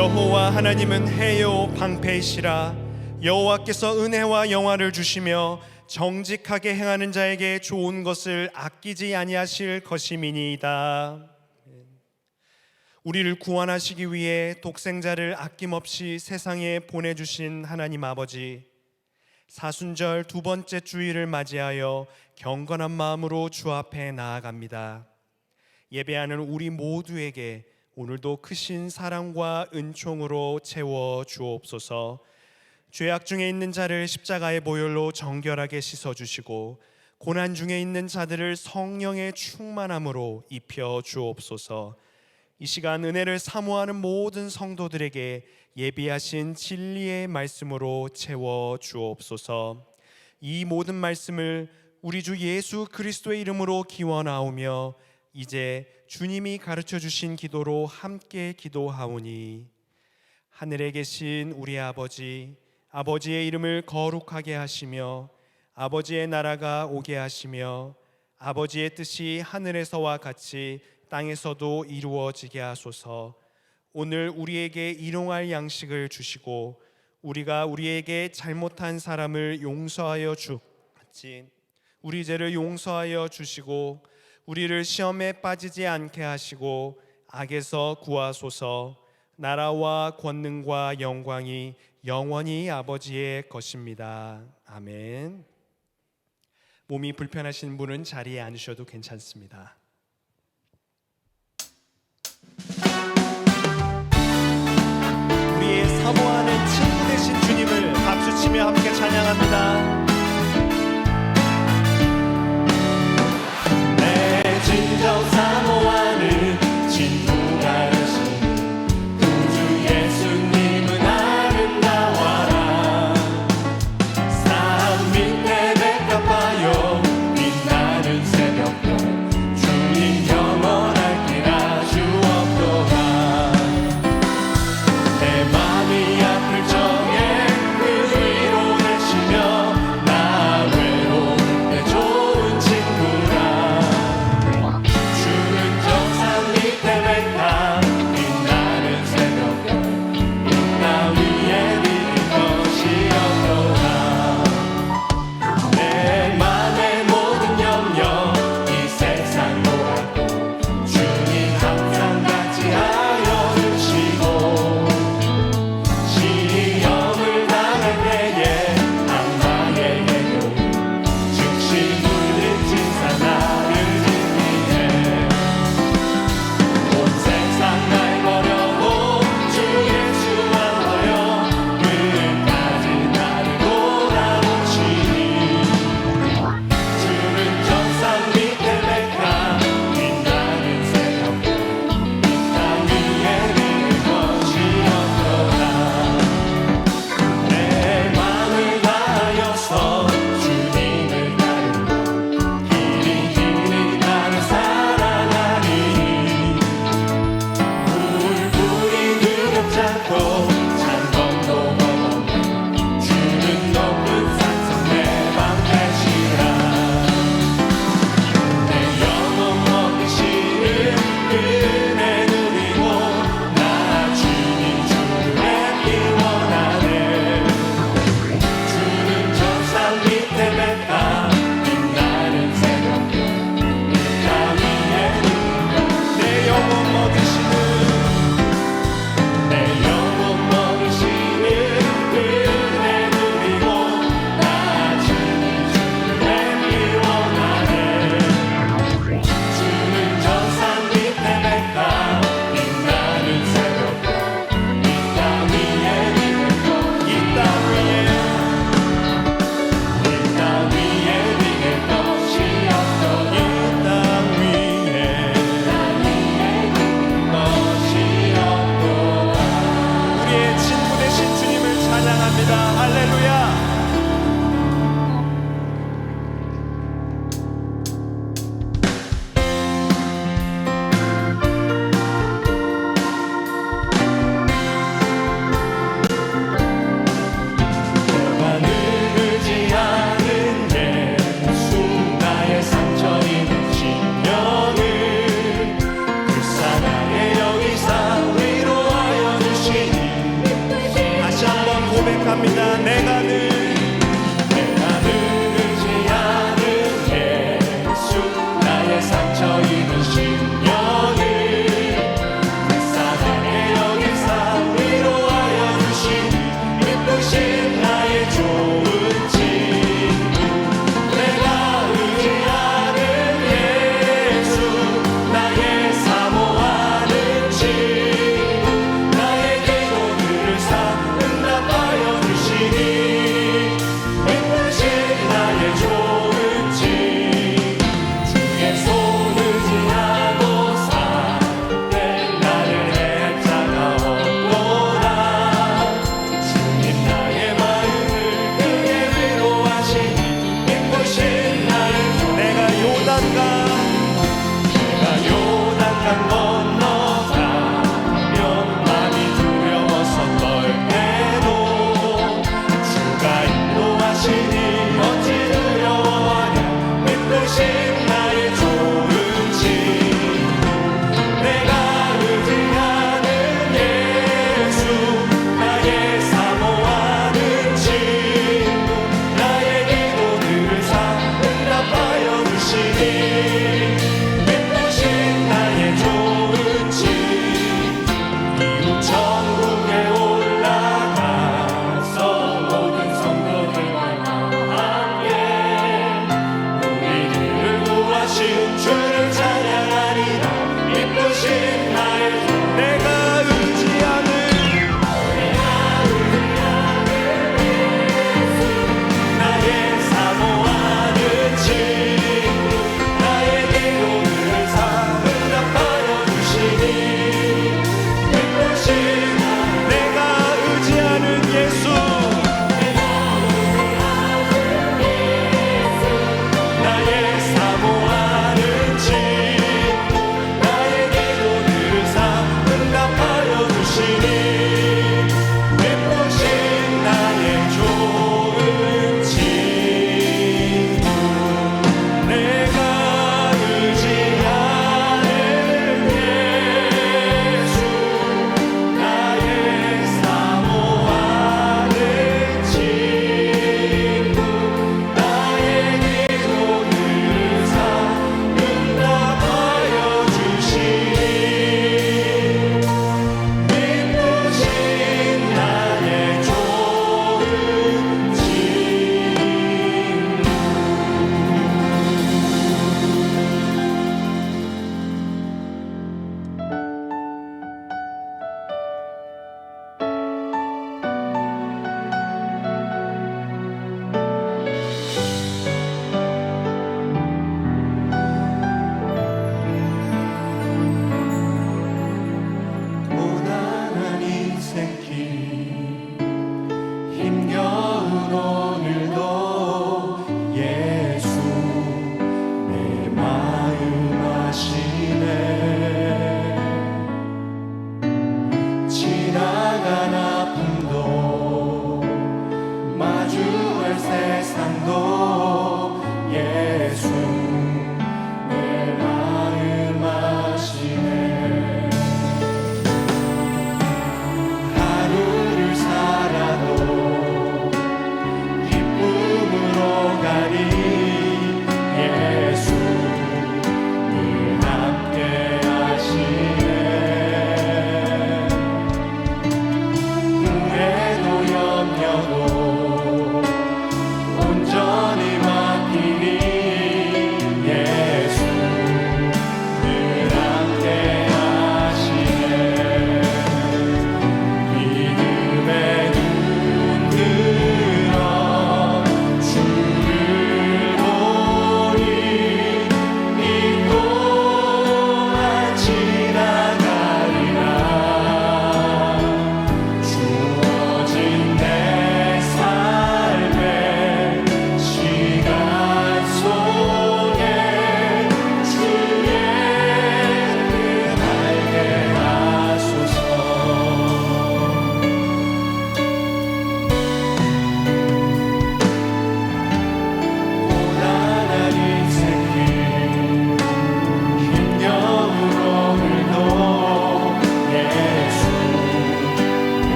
여호와 하나님은 해요 방패이시라. 여호와께서 은혜와 영화를 주시며 정직하게 행하는 자에게 좋은 것을 아끼지 아니하실 것임이니이다. 우리를 구원하시기 위해 독생자를 아낌없이 세상에 보내주신 하나님 아버지, 사순절 두 번째 주일을 맞이하여 경건한 마음으로 주 앞에 나아갑니다. 예배하는 우리 모두에게 오늘도 크신 사랑과 은총으로 채워 주옵소서. 죄악 중에 있는 자를 십자가의 보혈로 정결하게 씻어주시고 고난 중에 있는 자들을 성령의 충만함으로 입혀 주옵소서. 이 시간 은혜를 사모하는 모든 성도들에게 예비하신 진리의 말씀으로 채워 주옵소서. 이 모든 말씀을 우리 주 예수 그리스도의 이름으로 기원하오며 이제 주님이 가르쳐 주신 기도로 함께 기도하오니, 하늘에 계신 우리 아버지, 아버지의 이름을 거룩하게 하시며 아버지의 나라가 오게 하시며 아버지의 뜻이 하늘에서와 같이 땅에서도 이루어지게 하소서. 오늘 우리에게 일용할 양식을 주시고 우리가 우리에게 잘못한 사람을 용서하여 주었지 우리 죄를 용서하여 주시고 우리를 시험에 빠지지 않게 하시고 악에서 구하소서. 나라와 권능과 영광이 영원히 아버지의 것입니다. 아멘. 몸이 불편하신 분은 자리에 앉으셔도 괜찮습니다. 우리의 사모하는 친구 되신 주님을 박수치며 함께 찬양합니다. 내 진정 사모하는 친구가 되신 구주 예수님은 아름다워라. 산 밑에 백합하여 빛나는 새벽별 주님 영원할 기라 주옵도다. 내 맘이 아플 적에 그 위로 내쉬며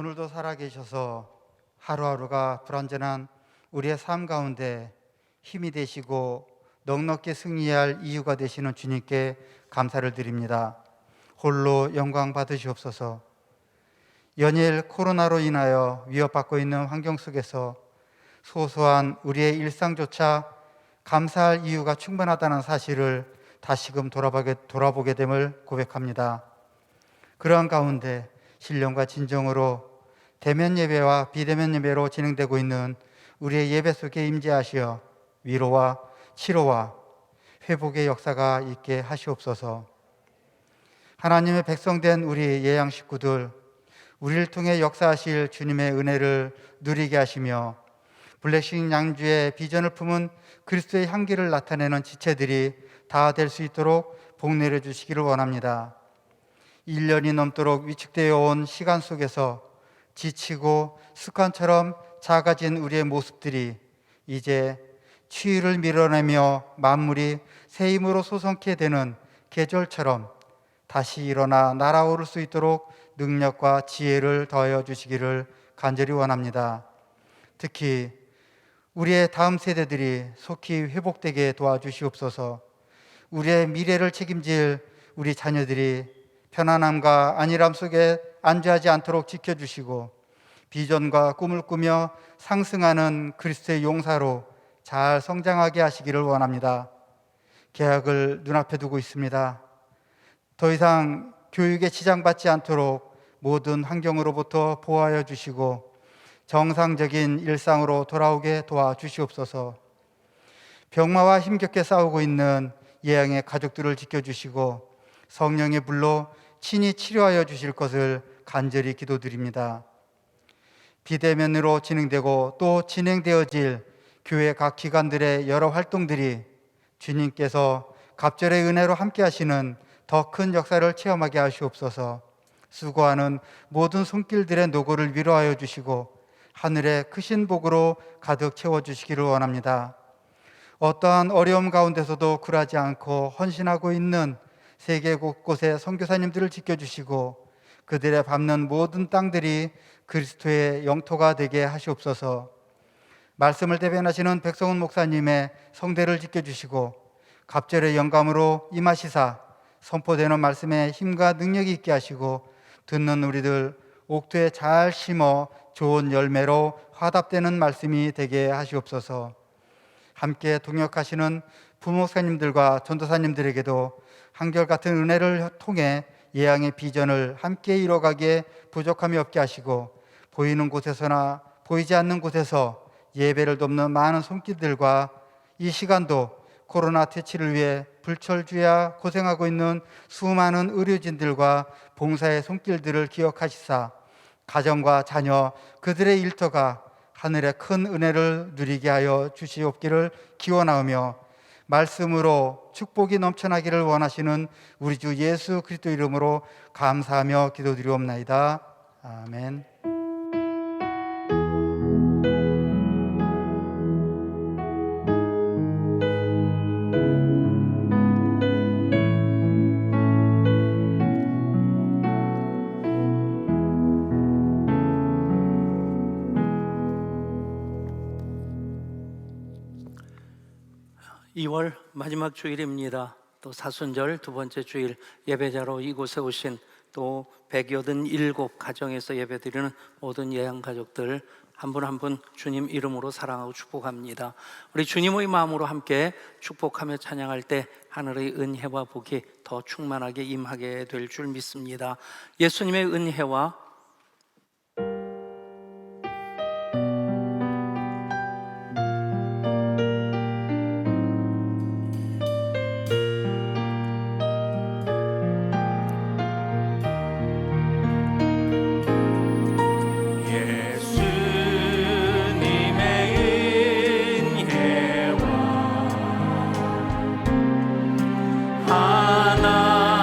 오늘도 살아계셔서 하루하루가 불완전한 우리의 삶 가운데 힘이 되시고 넉넉히 승리할 이유가 되시는 주님께 감사를 드립니다. 홀로 영광 받으시옵소서. 연일 코로나로 인하여 위협받고 있는 환경 속에서 소소한 우리의 일상조차 감사할 이유가 충분하다는 사실을 다시금 돌아보게 됨을 고백합니다. 그러한 가운데 신령과 진정으로 대면 예배와 비대면 예배로 진행되고 있는 우리의 예배 속에 임재하시어 위로와 치료와 회복의 역사가 있게 하시옵소서. 하나님의 백성된 우리 예양 식구들, 우리를 통해 역사하실 주님의 은혜를 누리게 하시며 블레싱 양주의 비전을 품은 그리스도의 향기를 나타내는 지체들이 다 될 수 있도록 복 내려주시기를 원합니다. 1년이 넘도록 위축되어 온 시간 속에서 지치고 습관처럼 작아진 우리의 모습들이 이제 추위를 밀어내며 만물이 새 힘으로 솟성케 되는 계절처럼 다시 일어나 날아오를 수 있도록 능력과 지혜를 더하여 주시기를 간절히 원합니다. 특히 우리의 다음 세대들이 속히 회복되게 도와주시옵소서. 우리의 미래를 책임질 우리 자녀들이 편안함과 안일함 속에 안주하지 않도록 지켜주시고 비전과 꿈을 꾸며 상승하는 그리스도의 용사로 잘 성장하게 하시기를 원합니다. 계약을 눈앞에 두고 있습니다. 더 이상 교육에 지장받지 않도록 모든 환경으로부터 보호하여 주시고 정상적인 일상으로 돌아오게 도와주시옵소서. 병마와 힘겹게 싸우고 있는 예양의 가족들을 지켜주시고 성령의 불로 친히 치료하여 주실 것을 간절히 기도드립니다. 비대면으로 진행되고 또 진행되어질 교회 각 기관들의 여러 활동들이 주님께서 갑절의 은혜로 함께 하시는 더 큰 역사를 체험하게 하시옵소서. 수고하는 모든 손길들의 노고를 위로하여 주시고 하늘의 크신 복으로 가득 채워주시기를 원합니다. 어떠한 어려움 가운데서도 굴하지 않고 헌신하고 있는 세계 곳곳의 선교사님들을 지켜주시고 그들의 밟는 모든 땅들이 그리스도의 영토가 되게 하시옵소서. 말씀을 대변하시는 백성훈 목사님의 성대를 지켜주시고 갑절의 영감으로 임하시사 선포되는 말씀에 힘과 능력이 있게 하시고 듣는 우리들 옥토에 잘 심어 좋은 열매로 화답되는 말씀이 되게 하시옵소서. 함께 동역하시는 부목사님들과 전도사님들에게도 한결같은 은혜를 통해 예양의 비전을 함께 이뤄가기에 부족함이 없게 하시고 보이는 곳에서나 보이지 않는 곳에서 예배를 돕는 많은 손길들과 이 시간도 코로나 퇴치를 위해 불철주야 고생하고 있는 수많은 의료진들과 봉사의 손길들을 기억하시사 가정과 자녀 그들의 일터가 하늘의 큰 은혜를 누리게 하여 주시옵기를 기원하며 말씀으로 축복이 넘쳐나기를 원하시는 우리 주 예수 그리스도 이름으로 감사하며 기도드리옵나이다. 아멘. 2월 마지막 주일입니다. 또 사순절 두 번째 주일 예배자로 이곳에 오신 또 187 가정에서 예배드리는 모든 예양 가족들 한 분 한 분 주님 이름으로 사랑하고 축복합니다. 우리 주님의 마음으로 함께 축복하며 찬양할 때 하늘의 은혜와 복이 더 충만하게 임하게 될 줄 믿습니다. 예수님의 은혜와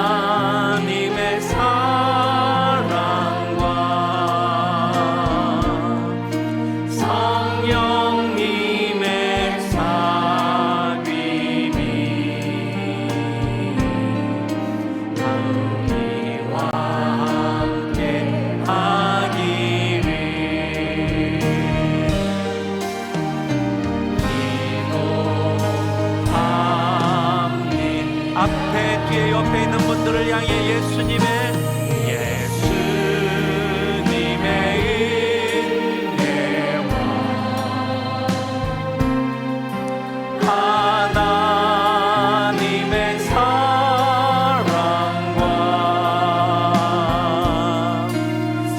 하나님의 사랑과 옆에 있는 분들을 향해 예수님의 은혜와 하나님의 사랑과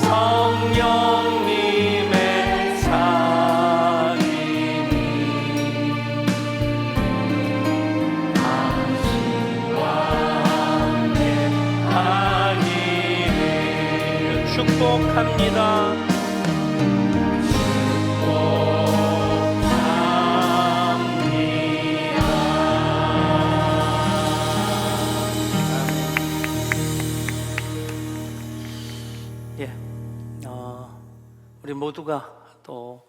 성령님의 사귐이 축복합니다. 예, 우리 모두가 또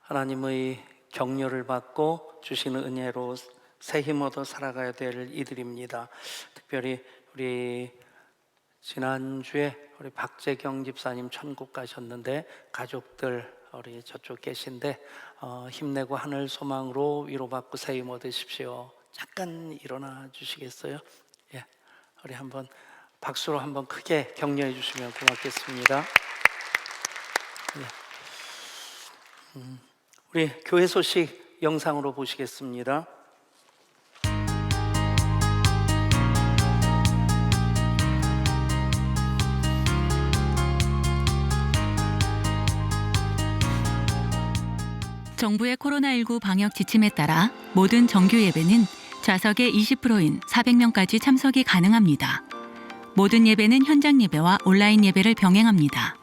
하나님의 격려를 받고 주시는 은혜로 새 힘 얻어 살아가야 될 이들입니다. 특별히 우리 지난주에 우리 박재경 집사님 천국 가셨는데 가족들 우리 저쪽 계신데 힘내고 하늘 소망으로 위로받고 새 힘 얻으십시오. 잠깐 일어나 주시겠어요? 예, 우리 한번 박수로 한번 크게 격려해 주시면 고맙겠습니다. 예. 우리 교회 소식 영상으로 보시겠습니다. 정부의 코로나19 방역 지침에 따라 모든 정규 예배는 좌석의 20%인 400명까지 참석이 가능합니다. 모든 예배는 현장 예배와 온라인 예배를 병행합니다.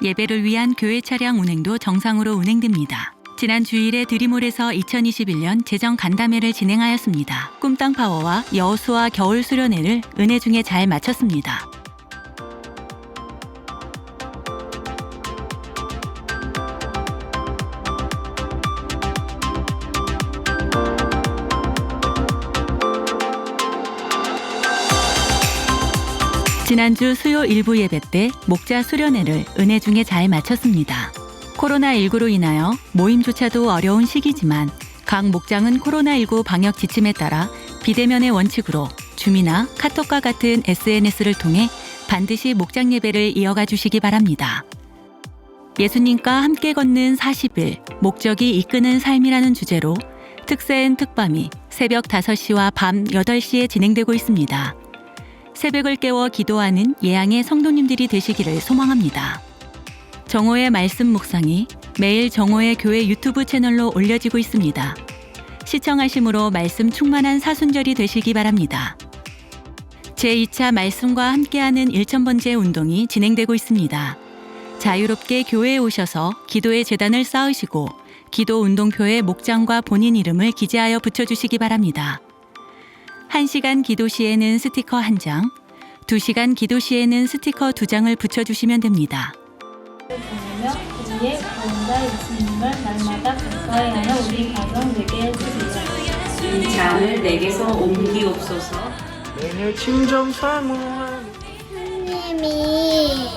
예배를 위한 교회 차량 운행도 정상으로 운행됩니다. 지난 주일에 드림홀에서 2021년 재정 간담회를 진행하였습니다. 꿈땅파워와 여호수아 겨울 수련회를 은혜 중에 잘 마쳤습니다. 지난주 수요 일부 예배 때 목자 수련회를 은혜 중에 잘 마쳤습니다. 코로나19로 인하여 모임조차도 어려운 시기지만 각 목장은 코로나19 방역 지침에 따라 비대면의 원칙으로 줌이나 카톡과 같은 SNS를 통해 반드시 목장 예배를 이어가 주시기 바랍니다. 예수님과 함께 걷는 40일, 목적이 이끄는 삶이라는 주제로 특세엔 특밤이 새벽 5시와 밤 8시에 진행되고 있습니다. 새벽을 깨워 기도하는 예양의 성도님들이 되시기를 소망합니다. 정오의 말씀 묵상이 매일 정오의 교회 유튜브 채널로 올려지고 있습니다. 시청하심으로 말씀 충만한 사순절이 되시기 바랍니다. 제2차 말씀과 함께하는 1000번째 운동이 진행되고 있습니다. 자유롭게 교회에 오셔서 기도의 제단을 쌓으시고 기도 운동표에 목장과 본인 이름을 기재하여 붙여주시기 바랍니다. 1시간 기도 시에는 스티커 1장, 2시간 기도 시에는 스티커 2장을 붙여주시면 됩니다. 보내며 우리의 가운데 예수님을 날마다 가까이 하여 우리 가정 되게 해주세요. 이 잔을 내게서 옮기옵소서. 내내 친정 사모하는 선생님이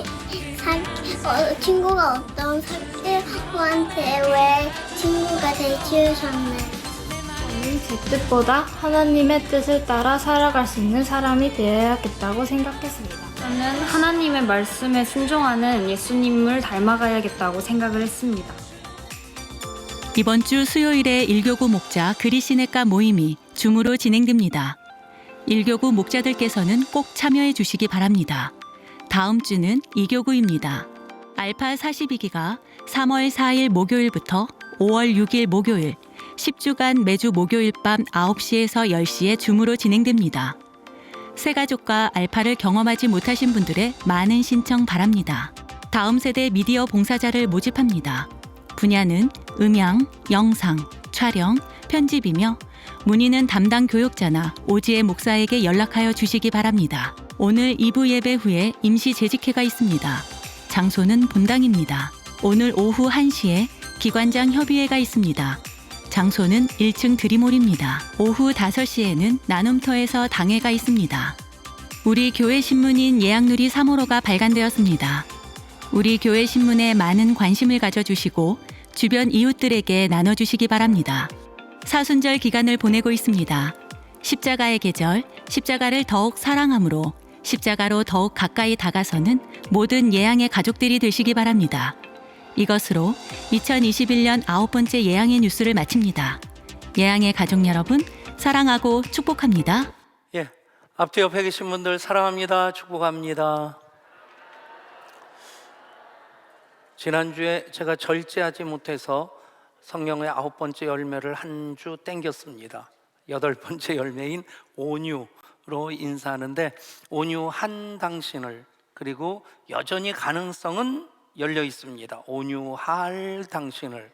친구가 없던 사람한테 왜 친구가 되주셨네. 저는 제 뜻보다 하나님의 뜻을 따라 살아갈 수 있는 사람이 되어야겠다고 생각했습니다. 저는 하나님의 말씀에 순종하는 예수님을 닮아가야겠다고 생각을 했습니다. 이번 주 수요일에 1교구 목자 그리시네가 모임이 줌으로 진행됩니다. 1교구 목자들께서는 꼭 참여해 주시기 바랍니다. 다음 주는 2교구입니다. 알파 42기가 3월 4일 목요일부터 5월 6일 목요일 10주간 매주 목요일 밤 9시에서 10시에 줌으로 진행됩니다. 새가족과 알파를 경험하지 못하신 분들의 많은 신청 바랍니다. 다음 세대 미디어 봉사자를 모집합니다. 분야는 음향, 영상, 촬영, 편집이며 문의는 담당 교육자나 오지혜 목사에게 연락하여 주시기 바랍니다. 오늘 2부 예배 후에 임시 재직회가 있습니다. 장소는 본당입니다. 오늘 오후 1시에 기관장 협의회가 있습니다. 장소는 1층 드림홀입니다. 오후 5시에는 나눔터에서 당회가 있습니다. 우리 교회 신문인 예양누리 3호로가 발간되었습니다. 우리 교회 신문에 많은 관심을 가져주시고 주변 이웃들에게 나눠주시기 바랍니다. 사순절 기간을 보내고 있습니다. 십자가의 계절, 십자가를 더욱 사랑함으로 십자가로 더욱 가까이 다가서는 모든 예양의 가족들이 되시기 바랍니다. 이것으로 2021년 9번째 예양의 뉴스를 마칩니다. 예양의 가족 여러분, 사랑하고 축복합니다. 예, 앞뒤 옆에 계신 분들 사랑합니다. 축복합니다. 지난주에 제가 절제하지 못해서 성령의 9번째 열매를 한 주 땡겼습니다. 8번째 열매인 온유로 인사하는데, 온유한 당신을, 그리고 여전히 가능성은 열려 있습니다. 온유할 당신을.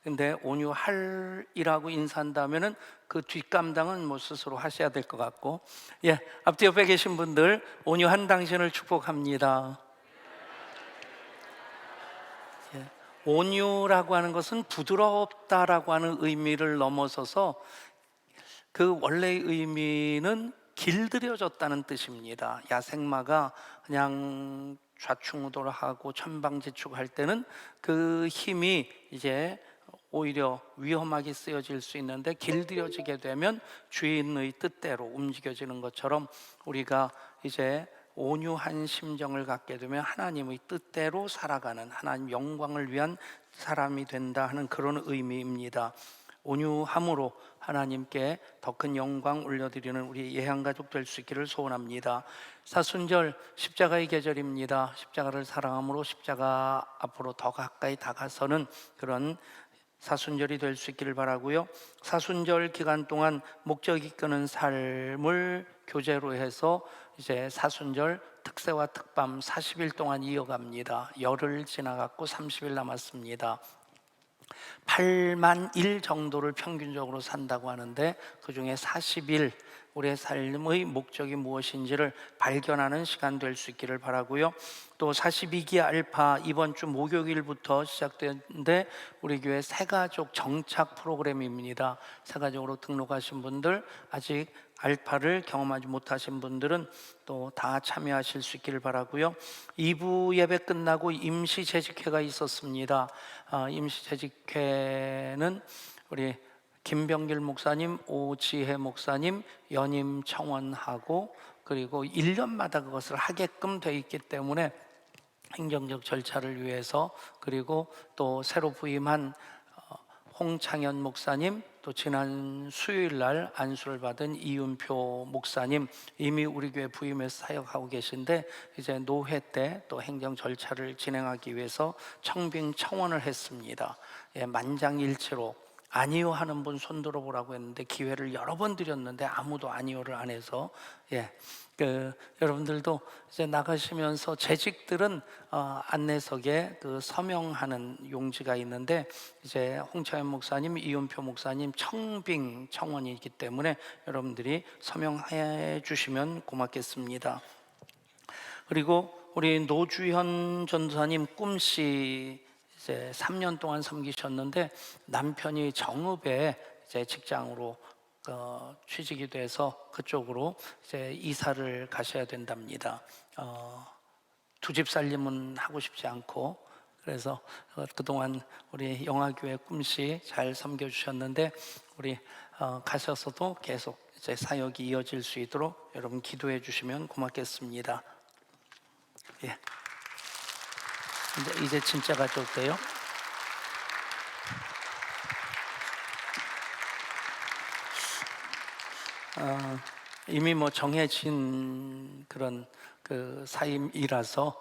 근데 온유할이라고 인사한다면은 그 뒷감당은 뭐 스스로 하셔야 될 것 같고, 예, 앞뒤 옆에 계신 분들 온유한 당신을 축복합니다. 예, 온유라고 하는 것은 부드럽다라고 하는 의미를 넘어서서 그 원래의 의미는 길들여졌다는 뜻입니다. 야생마가 그냥 좌충우돌하고 천방지축할 때는 그 힘이 이제 오히려 위험하게 쓰여질 수 있는데, 길들여지게 되면 주인의 뜻대로 움직여지는 것처럼 우리가 이제 온유한 심정을 갖게 되면 하나님의 뜻대로 살아가는, 하나님 영광을 위한 사람이 된다 하는 그런 의미입니다. 온유함으로 하나님께 더 큰 영광 올려드리는 우리 예향가족 될 수 있기를 소원합니다. 사순절 십자가의 계절입니다. 십자가를 사랑함으로 십자가 앞으로 더 가까이 다가서는 그런 사순절이 될 수 있기를 바라고요. 사순절 기간 동안 목적 이끄는 삶을 교재로 해서 이제 사순절 특세와 특밤 40일 동안 이어갑니다. 열흘 지나갔고 30일 남았습니다. 8만 일 정도를 평균적으로 산다고 하는데, 그 중에 40일 우리의 삶의 목적이 무엇인지를 발견하는 시간 될 수 있기를 바라고요. 또 42기 알파 이번 주 목요일부터 시작되는데, 우리 교회 새가족 정착 프로그램입니다. 새가족으로 등록하신 분들, 아직 알파를 경험하지 못하신 분들은 또 다 참여하실 수 있기를 바라고요. 2부 예배 끝나고 임시 재직회가 있었습니다. 임시 재직회는 우리 김병길 목사님, 오지혜 목사님 연임 청원하고, 그리고 1년마다 그것을 하게끔 되어 있기 때문에 행정적 절차를 위해서, 그리고 또 새로 부임한 홍창현 목사님, 또 지난 수요일 날 안수를 받은 이윤표 목사님, 이미 우리 교회 부임해서 사역하고 계신데 이제 노회 때 또 행정 절차를 진행하기 위해서 청빙 청원을 했습니다. 예, 만장일치로 아니요 하는 분 손 들어보라고 했는데 기회를 여러 번 드렸는데 아무도 아니요를 안 해서, 여러분들도 이제 나가시면서 재직들은 안내석에 그 서명하는 용지가 있는데, 이제 홍차현 목사님, 이윤표 목사님 청빙 청원이기 때문에 여러분들이 서명해 주시면 고맙겠습니다. 그리고 우리 노주현 전도사님 꿈씨 이제 3년 동안 섬기셨는데, 남편이 정읍에 이제 직장으로 취직이 돼서 그쪽으로 이제 이사를 가셔야 된답니다. 두 집 살림은 하고 싶지 않고, 그래서 그동안 우리 영화교회 꿈씨 잘 섬겨주셨는데, 우리 가셔서도 계속 이제 사역이 이어질 수 있도록 여러분 기도해 주시면 고맙겠습니다. 예. 이제 진짜 가져도 돼요? 이미 뭐 정해진 그런 그 사임이라서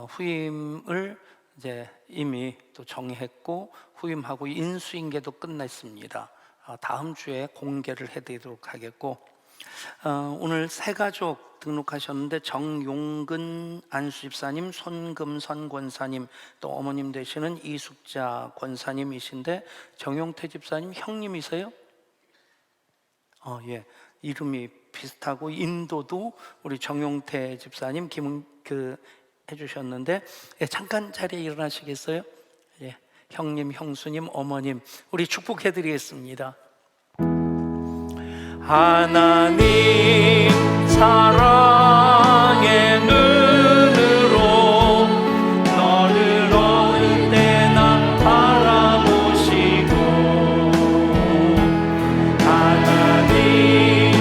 후임을 이제 이미 또 정했고, 후임하고 인수인계도 끝냈습니다. 다음 주에 공개를 해드리도록 하겠고, 오늘 새가족 등록하셨는데 정용근 안수집사님, 손금선 권사님, 또 어머님 되시는 이숙자 권사님이신데, 정용태 집사님 형님이세요? 예, 이름이 비슷하고 인도도 우리 정용태 집사님 해주셨는데, 잠깐 자리에 일어나시겠어요? 예, 형님, 형수님, 어머님 우리 축복해드리겠습니다. 하나님 사랑의 눈으로 너를 어느 때나 바라보시고, 하나님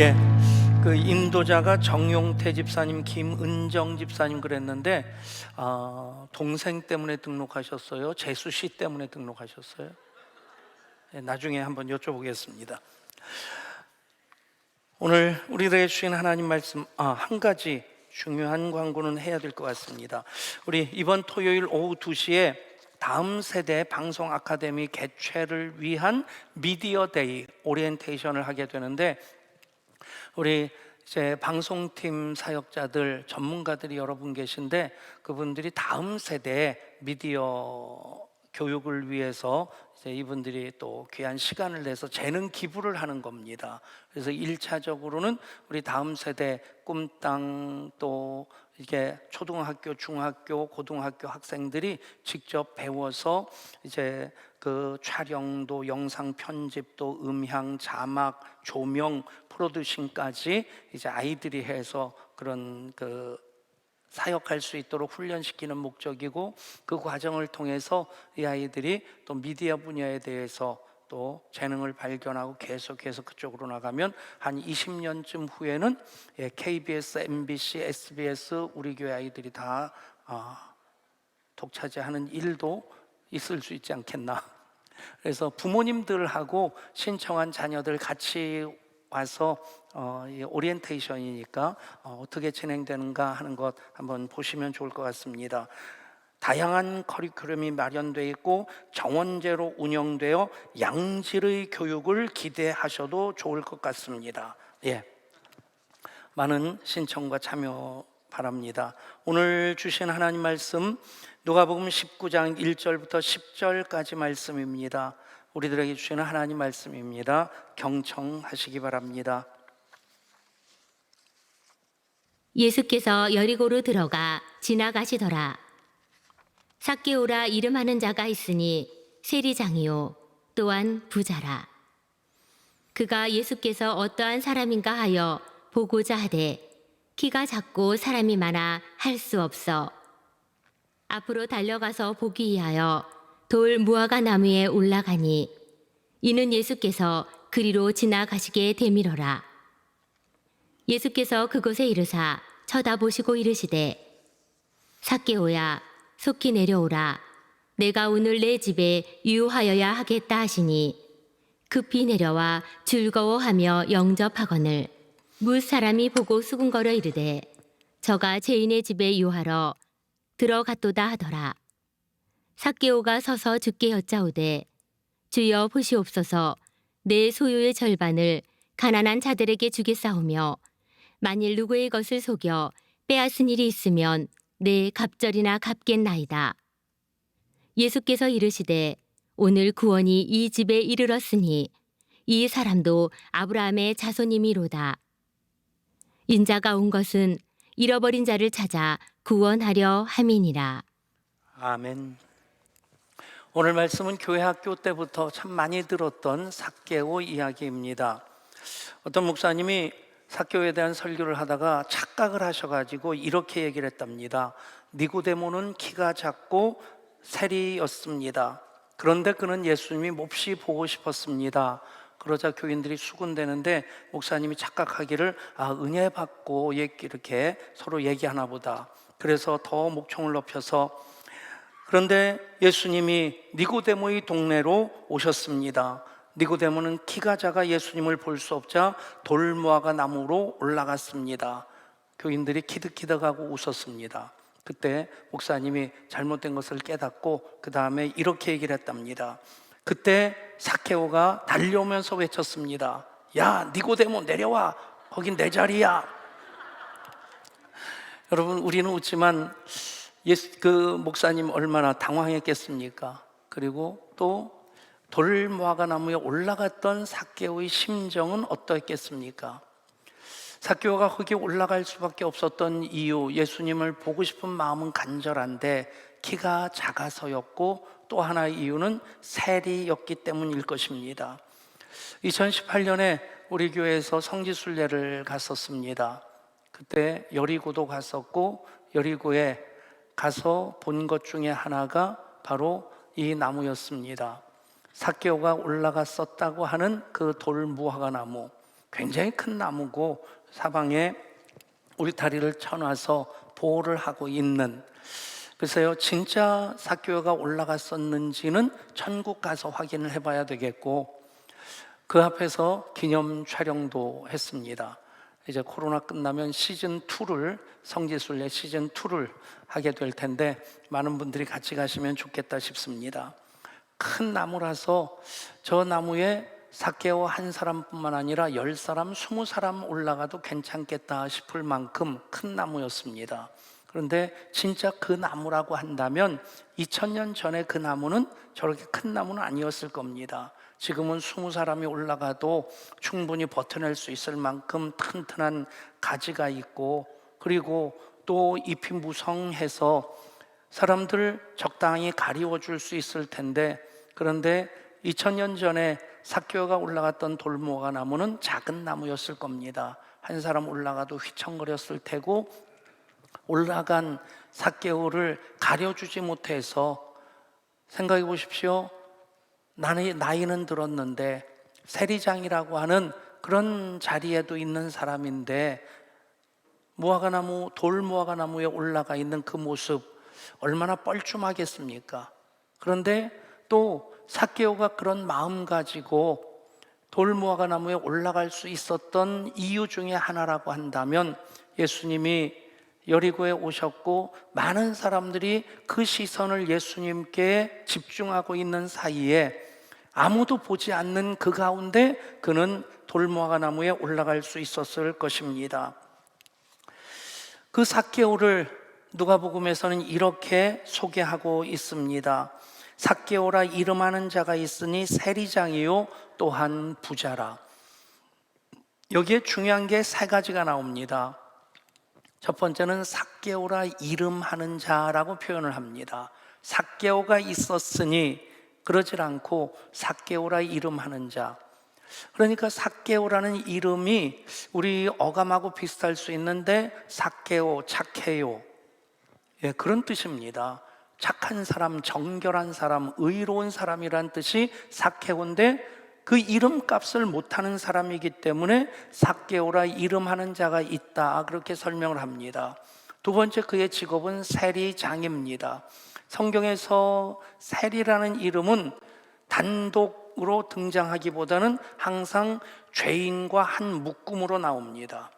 예, 그 인도자가 정용태 집사님, 김은정 집사님 그랬는데 동생 때문에 등록하셨어요? 재수 씨 때문에 등록하셨어요? 예, 나중에 한번 여쭤보겠습니다. 오늘 우리들에게 주신 하나님 말씀 한 가지 중요한 광고는 해야 될 것 같습니다. 우리 이번 토요일 오후 2시에 다음 세대 방송 아카데미 개최를 위한 미디어 데이 오리엔테이션을 하게 되는데 우리 이제 방송팀 사역자들, 전문가들이 여러분 계신데 그분들이 다음 세대 미디어 교육을 위해서 이제 이분들이 또 귀한 시간을 내서 재능 기부를 하는 겁니다. 그래서 1차적으로는 우리 다음 세대 꿈땅 또 이게 초등학교, 중학교, 고등학교 학생들이 직접 배워서 이제 그 촬영도, 영상 편집도, 음향, 자막, 조명, 프로듀싱까지 이제 아이들이 해서 그런 그 사역할 수 있도록 훈련시키는 목적이고, 그 과정을 통해서 이 아이들이 또 미디어 분야에 대해서 또 재능을 발견하고 계속해서 그쪽으로 나가면 한 20년쯤 후에는 KBS, MBC, SBS 우리 교회 아이들이 다 독차지하는 일도 있을 수 있지 않겠나. 그래서 부모님들하고 신청한 자녀들 같이 와서 오리엔테이션이니까 어떻게 진행되는가 하는 것 한번 보시면 좋을 것 같습니다. 다양한 커리큘럼이 마련되어 있고 정원제로 운영되어 양질의 교육을 기대하셔도 좋을 것 같습니다. 예, 많은 신청과 참여 바랍니다. 오늘 주신 하나님 말씀 누가복음 19장 1절부터 10절까지 말씀입니다. 우리들에게 주시는 하나님 말씀입니다. 경청하시기 바랍니다. 예수께서 여리고로 들어가 지나가시더라. 삭개오라 이름하는 자가 있으니 세리장이요 또한 부자라. 그가 예수께서 어떠한 사람인가 하여 보고자 하되 키가 작고 사람이 많아 할 수 없어 앞으로 달려가서 보기 위하여 돌 무화과 나무에 올라가니 이는 예수께서 그리로 지나가시게 되밀어라. 예수께서 그곳에 이르사 쳐다보시고 이르시되 삭개오야 속히 내려오라. 내가 오늘 내 집에 유하여야 하겠다 하시니 급히 내려와 즐거워하며 영접하거늘 뭇 사람이 보고 수군거려 이르되 저가 죄인의 집에 유하러 들어갔도다 하더라. 삭개오가 서서 주께 여짜오되 주여 보시옵소서 내 소유의 절반을 가난한 자들에게 주겠사오며 만일 누구의 것을 속여 빼앗은 일이 있으면 내 갑절이나 갚겠나이다. 예수께서 이르시되 오늘 구원이 이 집에 이르렀으니 이 사람도 아브라함의 자손이미로다. 인자가 온 것은 잃어버린 자를 찾아 구원하려 함이니라. 아멘. 오늘 말씀은 교회 학교 때부터 참 많이 들었던 삭개오 이야기입니다. 어떤 목사님이 삭개오에 대한 설교를 하다가 착각을 하셔가지고 이렇게 얘기를 했답니다. 니고데모는 키가 작고 세리였습니다. 그런데 그는 예수님이 몹시 보고 싶었습니다. 그러자 교인들이 수군대는데 목사님이 착각하기를 은혜 받고 이렇게 서로 얘기하나 보다. 그래서 더 목청을 높여서 그런데 예수님이 니고데모의 동네로 오셨습니다. 니고데모는 키가 작아 예수님을 볼 수 없자 돌무화과 나무로 올라갔습니다. 교인들이 키득키득하고 웃었습니다. 그때 목사님이 잘못된 것을 깨닫고 그 다음에 이렇게 얘기를 했답니다. 그때 삭개오가 달려오면서 외쳤습니다. 야, 니고데모 내려와. 거긴 내 자리야. 여러분, 우리는 웃지만 그 목사님 얼마나 당황했겠습니까? 그리고 또 돌무화과 나무에 올라갔던 삭개오의 심정은 어떠했겠습니까? 삭개오가 거기 올라갈 수밖에 없었던 이유, 예수님을 보고 싶은 마음은 간절한데 키가 작아서였고 또 하나의 이유는 세리였기 때문일 것입니다. 2018년에 우리 교회에서 성지순례를 갔었습니다. 그때 여리고도 갔었고 여리고에 가서 본 것 중에 하나가 바로 이 나무였습니다. 삭개오가 올라갔었다고 하는 그 돌무화과 나무. 굉장히 큰 나무고 사방에 울타리를 쳐놔서 보호를 하고 있는, 글쎄요 진짜 삭개오가 올라갔었는지는 천국 가서 확인을 해봐야 되겠고, 그 앞에서 기념 촬영도 했습니다. 이제 코로나 끝나면 시즌2를, 성지순례 시즌2를 하게 될 텐데 많은 분들이 같이 가시면 좋겠다 싶습니다. 큰 나무라서 저 나무에 삭개오 한 사람뿐만 아니라 10사람, 20사람 올라가도 괜찮겠다 싶을 만큼 큰 나무였습니다. 그런데 진짜 그 나무라고 한다면 2000년 전에 그 나무는 저렇게 큰 나무는 아니었을 겁니다. 지금은 20사람이 올라가도 충분히 버텨낼 수 있을 만큼 튼튼한 가지가 있고, 그리고 또 잎이 무성해서 사람들 적당히 가리워줄 수 있을 텐데, 그런데 2000년 전에 삭개오가 올라갔던 돌무화과 나무는 작은 나무였을 겁니다. 한 사람 올라가도 휘청거렸을 테고, 올라간 삭개오를 가려주지 못해서, 생각해 보십시오. 나이는 들었는데 세리장이라고 하는 그런 자리에도 있는 사람인데 무화과나무, 돌무화과나무에 올라가 있는 그 모습 얼마나 뻘쭘하겠습니까? 그런데 또 삭개오가 그런 마음 가지고 돌무화과나무에 올라갈 수 있었던 이유 중에 하나라고 한다면, 예수님이 여리고에 오셨고 많은 사람들이 그 시선을 예수님께 집중하고 있는 사이에 아무도 보지 않는 그 가운데 그는 돌무화과나무에 올라갈 수 있었을 것입니다. 그 삭개오를 누가복음에서는 이렇게 소개하고 있습니다. 삭개오라 이름하는 자가 있으니 세리장이요 또한 부자라. 여기에 중요한 게 세 가지가 나옵니다. 첫 번째는 삭개오라 이름하는 자라고 표현을 합니다. 삭개오가 있었으니 그러질 않고 삭개오라 이름하는 자. 그러니까 삭개오라는 이름이 우리 어감하고 비슷할 수 있는데 삭개오, 착해요, 그런 뜻입니다. 착한 사람, 정결한 사람, 의로운 사람이란 뜻이 삭개오인데 그 이름값을 못하는 사람이기 때문에 삭개오라 이름하는 자가 있다, 그렇게 설명을 합니다. 두 번째, 그의 직업은 세리장입니다. 성경에서 세리라는 이름은 단독으로 등장하기보다는 항상 죄인과 한 묶음으로 나옵니다.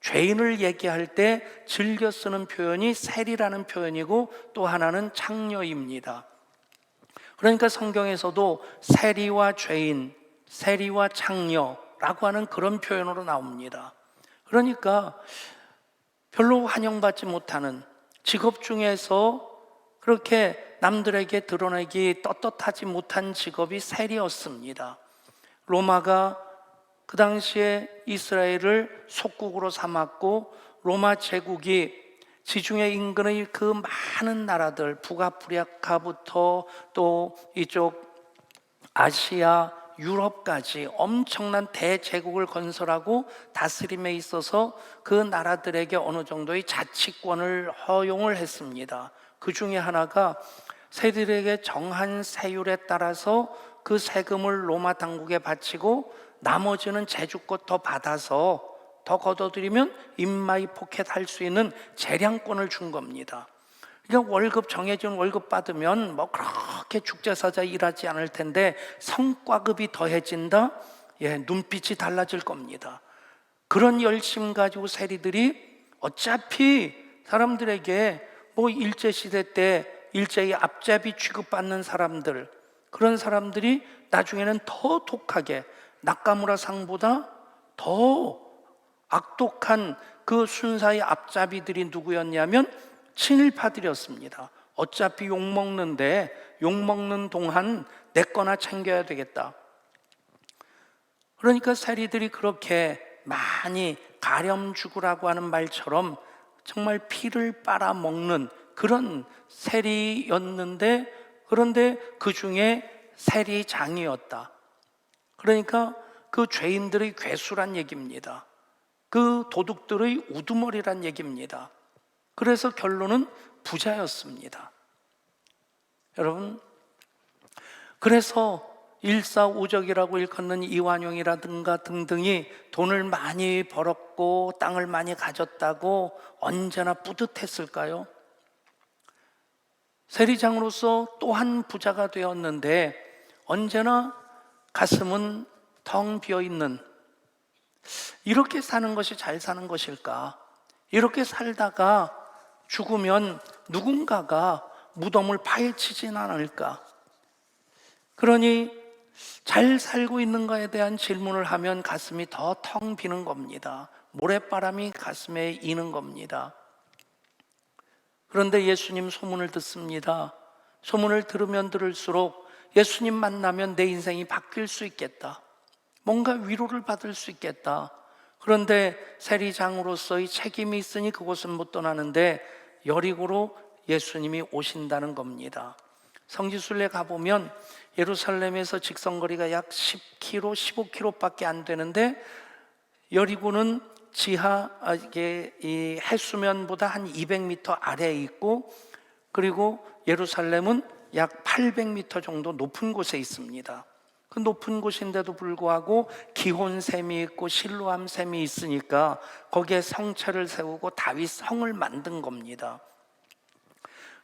죄인을 얘기할 때 즐겨 쓰는 표현이 세리라는 표현이고, 또 하나는 창녀입니다. 그러니까 성경에서도 세리와 죄인, 세리와 창녀라고 하는 그런 표현으로 나옵니다. 그러니까 별로 환영받지 못하는 직업 중에서 그렇게 남들에게 드러내기 떳떳하지 못한 직업이 세리였습니다. 로마가 그 당시에 이스라엘을 속국으로 삼았고, 로마 제국이 지중해 인근의 그 많은 나라들, 북아프리카부터 또 이쪽 아시아, 유럽까지 엄청난 대제국을 건설하고 다스림에 있어서 그 나라들에게 어느 정도의 자치권을 허용을 했습니다. 그 중에 하나가 세리들에게 정한 세율에 따라서 그 세금을 로마 당국에 바치고 나머지는 제주껏 더 받아서 더 걷어들이면 임마이 포켓할 수 있는 재량권을 준 겁니다. 그러니까 월급, 정해진 월급 받으면 뭐 그렇게 죽자사자 일하지 않을 텐데 성과급이 더해진다? 눈빛이 달라질 겁니다. 그런 열심 가지고 세리들이 어차피 사람들에게 뭐 일제시대 때 일제히 앞잡이 취급받는 사람들, 그런 사람들이 나중에는 더 독하게 나카무라 상보다 더 악독한 그 순사의 앞잡이들이 누구였냐면 친일파들이었습니다. 어차피 욕먹는데 욕먹는 동안 내 거나 챙겨야 되겠다. 그러니까 세리들이 그렇게 많이 가렴 죽으라고 하는 말처럼 정말 피를 빨아먹는 그런 세리였는데, 그런데 그 중에 세리장이었다. 그러니까 그 죄인들의 괴수란 얘기입니다. 그 도둑들의 우두머리란 얘기입니다. 그래서 결론은 부자였습니다. 여러분, 그래서 일사오적이라고 일컫는 이완용이라든가 등등이 돈을 많이 벌었고 땅을 많이 가졌다고 언제나 뿌듯했을까요? 세리장으로서 또한 부자가 되었는데 언제나 가슴은 텅 비어있는, 이렇게 사는 것이 잘 사는 것일까? 이렇게 살다가 죽으면 누군가가 무덤을 파헤치진 않을까? 그러니 잘 살고 있는가에 대한 질문을 하면 가슴이 더 텅 비는 겁니다. 모래바람이 가슴에 이는 겁니다. 그런데 예수님 소문을 듣습니다. 소문을 들으면 들을수록 예수님 만나면 내 인생이 바뀔 수 있겠다, 뭔가 위로를 받을 수 있겠다. 그런데 세리장으로서의 책임이 있으니 그곳은 못 떠나는데 여리고로 예수님이 오신다는 겁니다. 성지순례 가보면 예루살렘에서 직선거리가 약 10km, 15km밖에 안 되는데 여리고는 이게 이 해수면보다 한 200m 아래에 있고, 그리고 예루살렘은 약 800m 정도 높은 곳에 있습니다. 그 높은 곳인데도 불구하고 기혼샘이 있고 실로암 샘이 있으니까 거기에 성체를 세우고 다윗 성을 만든 겁니다.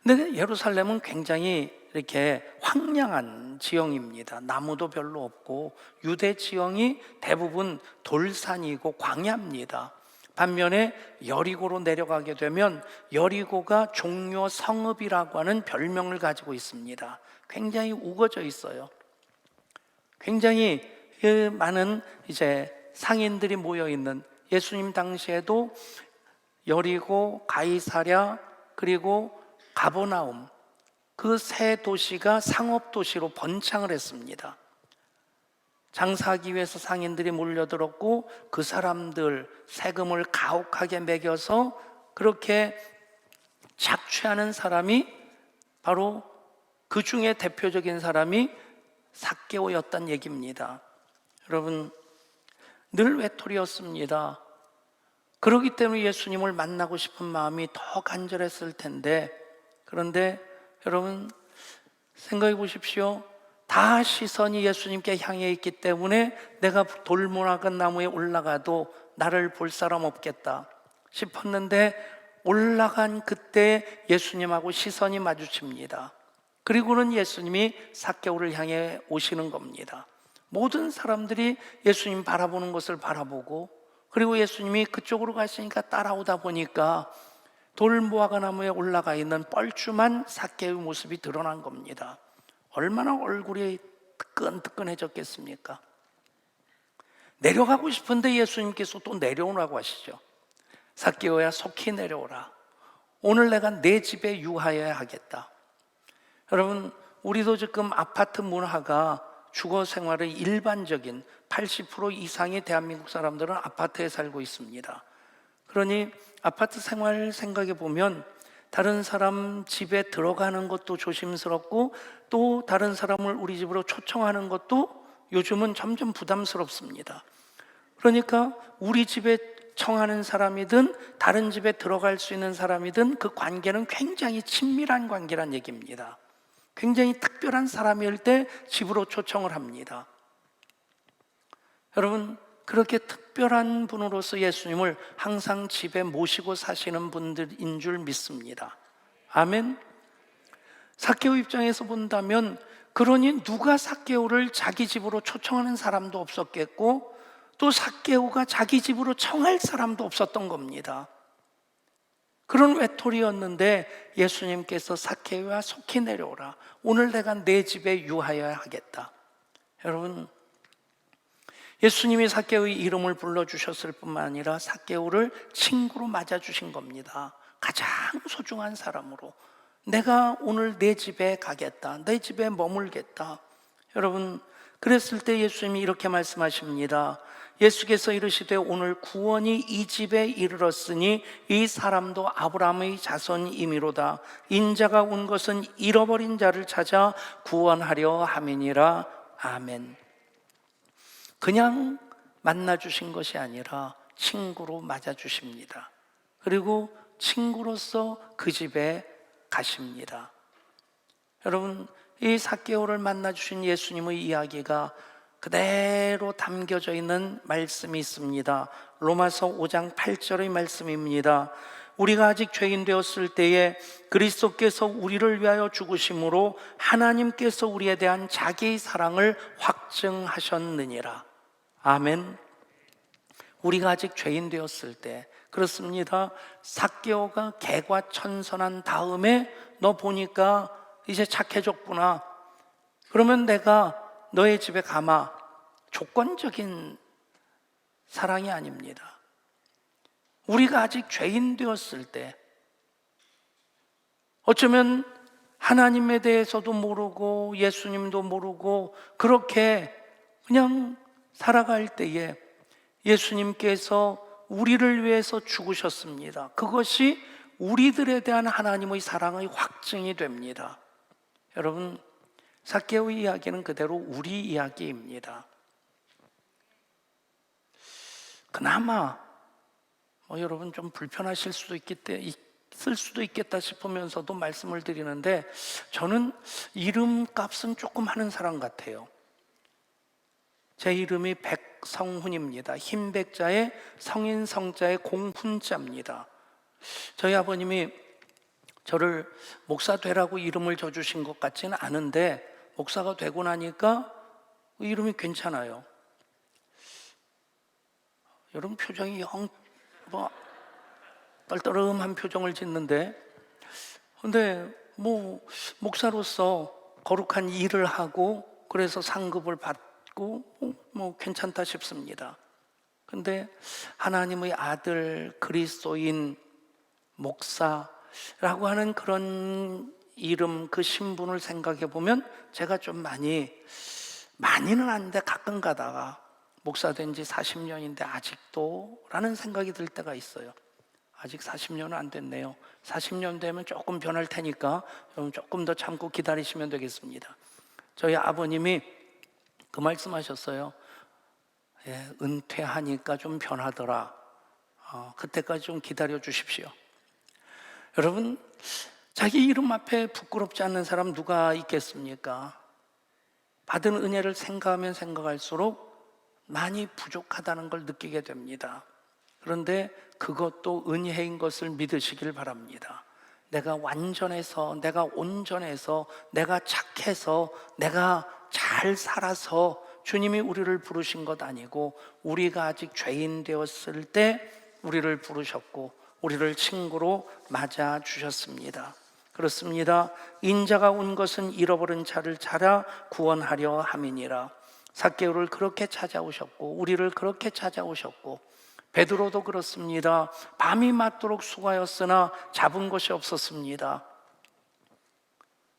근데 예루살렘은 굉장히 이렇게 황량한 지형입니다. 나무도 별로 없고 유대 지형이 대부분 돌산이고 광야입니다. 반면에 여리고로 내려가게 되면 여리고가 종려 성읍이라고 하는 별명을 가지고 있습니다. 굉장히 우거져 있어요. 굉장히 많은 이제 상인들이 모여 있는, 예수님 당시에도 여리고, 가이사랴, 그리고 가버나움, 그 세 도시가 상업 도시로 번창을 했습니다. 장사하기 위해서 상인들이 몰려들었고 그 사람들 세금을 가혹하게 매겨서 그렇게 착취하는 사람이 바로, 그 중에 대표적인 사람이 삭개오였단 얘기입니다. 여러분, 늘 외톨이였습니다. 그렇기 때문에 예수님을 만나고 싶은 마음이 더 간절했을 텐데, 그런데 여러분 생각해 보십시오. 다 시선이 예수님께 향해 있기 때문에 내가 돌무화과 나무에 올라가도 나를 볼 사람 없겠다 싶었는데 올라간 그때 예수님하고 시선이 마주칩니다. 그리고는 예수님이 삭개오를 향해 오시는 겁니다. 모든 사람들이 예수님 바라보는 것을 바라보고, 그리고 예수님이 그쪽으로 가시니까 따라오다 보니까 돌무화과 나무에 올라가 있는 뻘쭘한 삭개오의 모습이 드러난 겁니다. 얼마나 얼굴이 뜨끈뜨끈해졌겠습니까? 내려가고 싶은데 예수님께서 또 내려오라고 하시죠. 삭개오야, 속히 내려오라. 오늘 내가 내 집에 유하여야 하겠다. 여러분, 우리도 지금 아파트 문화가 주거 생활의 일반적인 80% 이상의 대한민국 사람들은 아파트에 살고 있습니다. 그러니 아파트 생활 생각해 보면 다른 사람 집에 들어가는 것도 조심스럽고 또 다른 사람을 우리 집으로 초청하는 것도 요즘은 점점 부담스럽습니다. 그러니까 우리 집에 청하는 사람이든 다른 집에 들어갈 수 있는 사람이든 그 관계는 굉장히 친밀한 관계란 얘기입니다. 굉장히 특별한 사람일 때 집으로 초청을 합니다. 여러분, 그렇게 특별한 분으로서 예수님을 항상 집에 모시고 사시는 분들인 줄 믿습니다. 아멘. 삭개오 입장에서 본다면, 그러니 누가 삭개오를 자기 집으로 초청하는 사람도 없었겠고 또 삭개오가 자기 집으로 청할 사람도 없었던 겁니다. 그런 외톨이였는데 예수님께서 삭개오야, 속히 내려오라. 오늘 내가 내 집에 유하여야 하겠다. 여러분, 예수님이 삭개오의 이름을 불러주셨을 뿐만 아니라 삭개오를 친구로 맞아주신 겁니다. 가장 소중한 사람으로. 내가 오늘 내 집에 가겠다, 내 집에 머물겠다. 여러분, 그랬을 때 예수님이 이렇게 말씀하십니다. 예수께서 이르시되 오늘 구원이 이 집에 이르렀으니 이 사람도 아브라함의 자손이미로다. 인자가 온 것은 잃어버린 자를 찾아 구원하려 함이니라. 아멘. 그냥 만나주신 것이 아니라 친구로 맞아주십니다. 그리고 친구로서 그 집에 가십니다. 여러분, 이 삭개오를 만나 주신 예수님의 이야기가 그대로 담겨져 있는 말씀이 있습니다. 로마서 5장 8절의 말씀입니다. 우리가 아직 죄인 되었을 때에 그리스도께서 우리를 위하여 죽으심으로 하나님께서 우리에 대한 자기의 사랑을 확증하셨느니라. 아멘. 우리가 아직 죄인 되었을 때, 그렇습니다. 삭개오가 개과천선한 다음에 너 보니까 이제 착해졌구나, 그러면 내가 너의 집에 가마. 조건적인 사랑이 아닙니다. 우리가 아직 죄인 되었을 때, 어쩌면 하나님에 대해서도 모르고 예수님도 모르고 그렇게 그냥 살아갈 때에 예수님께서 우리를 위해서 죽으셨습니다. 그것이 우리들에 대한 하나님의 사랑의 확증이 됩니다. 여러분, 삭개오의 이야기는 그대로 우리 이야기입니다. 그나마 여러분 좀 불편하실 수도 있을 수도 있겠다 싶으면서도 말씀을 드리는데, 저는 이름값은 조금 하는 사람 같아요. 제 이름이 백성훈입니다. 흰백자에 성인 성자에 공훈자입니다. 저희 아버님이 저를 목사 되라고 이름을 줘주신 것 같지는 않은데, 목사가 되고 나니까 이름이 괜찮아요. 여러분 표정이 영 떨떠름한 표정을 짓는데, 근데 목사로서 거룩한 일을 하고 그래서 상급을 받고 괜찮다 싶습니다. 근데 하나님의 아들 그리스도인 목사라고 하는 그런 이름, 그 신분을 생각해 보면 제가 좀 많이는 아닌데 가끔 가다가 목사 된 지 40년인데 아직도 라는 생각이 들 때가 있어요. 아직 40년은 안 됐네요. 40년 되면 조금 변할 테니까 조금 더 참고 기다리시면 되겠습니다. 저희 아버님이 그 말씀하셨어요. 은퇴하니까 좀 변하더라. 그때까지 좀 기다려 주십시오. 여러분, 자기 이름 앞에 부끄럽지 않는 사람 누가 있겠습니까? 받은 은혜를 생각하면 생각할수록 많이 부족하다는 걸 느끼게 됩니다. 그런데 그것도 은혜인 것을 믿으시길 바랍니다. 내가 완전해서, 내가 온전해서, 내가 착해서, 내가 잘 살아서 주님이 우리를 부르신 것 아니고, 우리가 아직 죄인 되었을 때 우리를 부르셨고 우리를 친구로 맞아 주셨습니다. 그렇습니다. 인자가 온 것은 잃어버린 자를 찾아 구원하려 함이니라. 삭개오를 그렇게 찾아오셨고 우리를 그렇게 찾아오셨고, 베드로도 그렇습니다. 밤이 맞도록 수고하였으나 잡은 것이 없었습니다.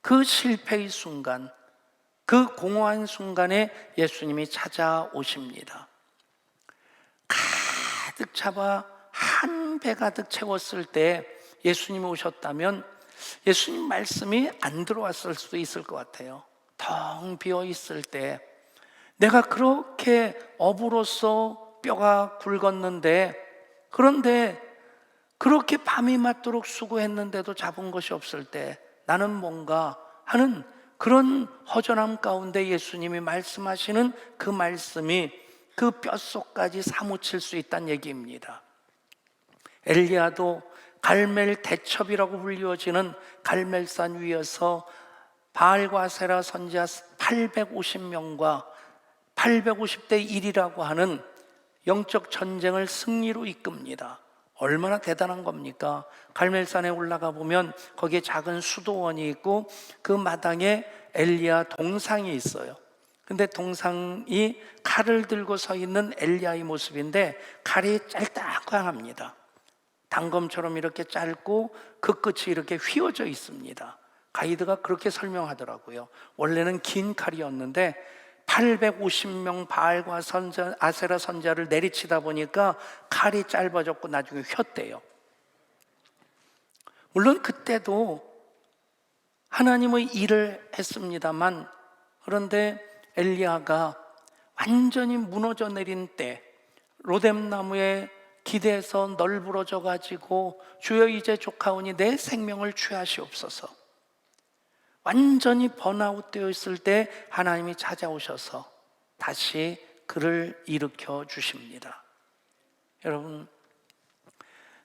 그 실패의 순간, 그 공허한 순간에 예수님이 찾아오십니다. 가득 잡아 한 배 가득 채웠을 때 예수님이 오셨다면 예수님 말씀이 안 들어왔을 수도 있을 것 같아요. 텅 비어 있을 때, 내가 그렇게 어부로서 뼈가 굵었는데, 그런데 그렇게 밤이 맞도록 수고했는데도 잡은 것이 없을 때 나는 뭔가 하는 그런 허전함 가운데 예수님이 말씀하시는 그 말씀이 그 뼛속까지 사무칠 수 있다는 얘기입니다. 엘리야도 갈멜 대첩이라고 불리워지는 갈멜산 위에서 바알과 아세라 선지자 850명과 850대 1이라고 하는 영적 전쟁을 승리로 이끕니다. 얼마나 대단한 겁니까? 갈멜산에 올라가 보면 거기에 작은 수도원이 있고 그 마당에 엘리야 동상이 있어요. 근데 동상이 칼을 들고 서 있는 엘리야의 모습인데, 칼이 짤딱합니다. 단검처럼 이렇게 짧고 그 끝이 이렇게 휘어져 있습니다. 가이드가 그렇게 설명하더라고요. 원래는 긴 칼이었는데 850명 바알과 아세라 선자를 내리치다 보니까 칼이 짧아졌고 나중에 휘었대요. 물론 그때도 하나님의 일을 했습니다만, 그런데 엘리야가 완전히 무너져 내린 때, 로뎀나무에 기대서 널브러져 가지고 주여 이제 족하오니 내 생명을 취하시옵소서, 완전히 번아웃 되어 있을 때 하나님이 찾아오셔서 다시 그를 일으켜 주십니다. 여러분,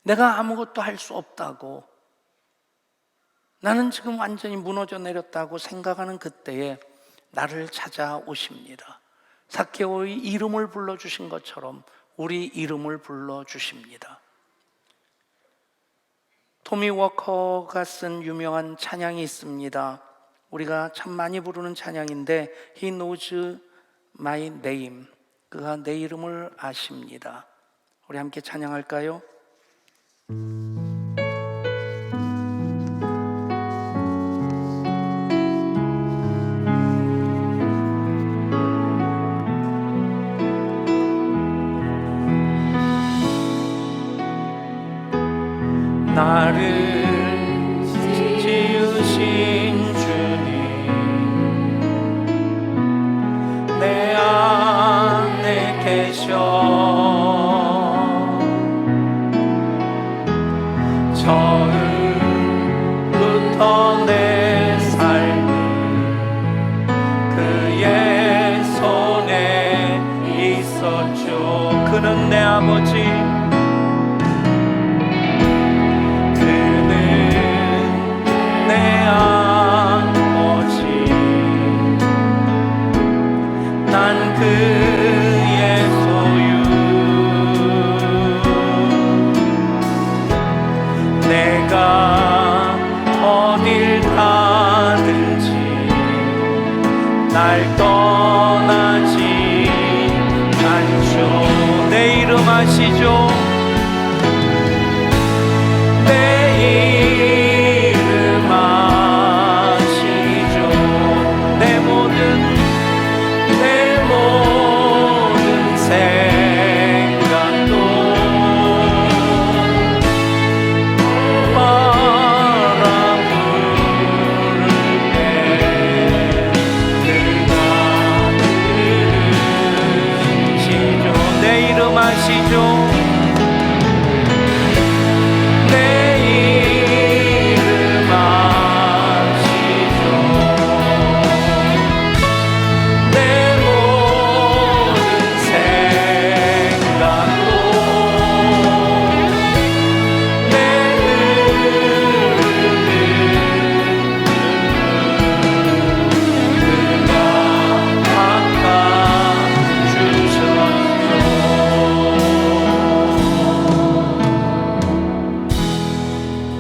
내가 아무것도 할 수 없다고, 나는 지금 완전히 무너져 내렸다고 생각하는 그때에 나를 찾아오십니다. 삭개오의 이름을 불러주신 것처럼 우리 이름을 불러주십니다. 토미 워커가 쓴 유명한 찬양이 있습니다. 우리가 참 많이 부르는 찬양인데 He knows my name. 그가 내 이름을 아십니다. 우리 함께 찬양할까요? 나를 지으신 주님, 내 안에 계셔. 처음부터 내 삶은 그의 손에 있었죠. 그는 내 아버지, 난 그의 소유. 내가 어딜 가든지 날 떠나지 않죠. 내 이름 아시죠? 내 이름 아시죠? 내 모든 생각도 바라부르게 그가 들으시죠. 내 이름 아시죠? 내 이름 아시죠? 내 모든 생각도 내 그가 바꿔주셨소.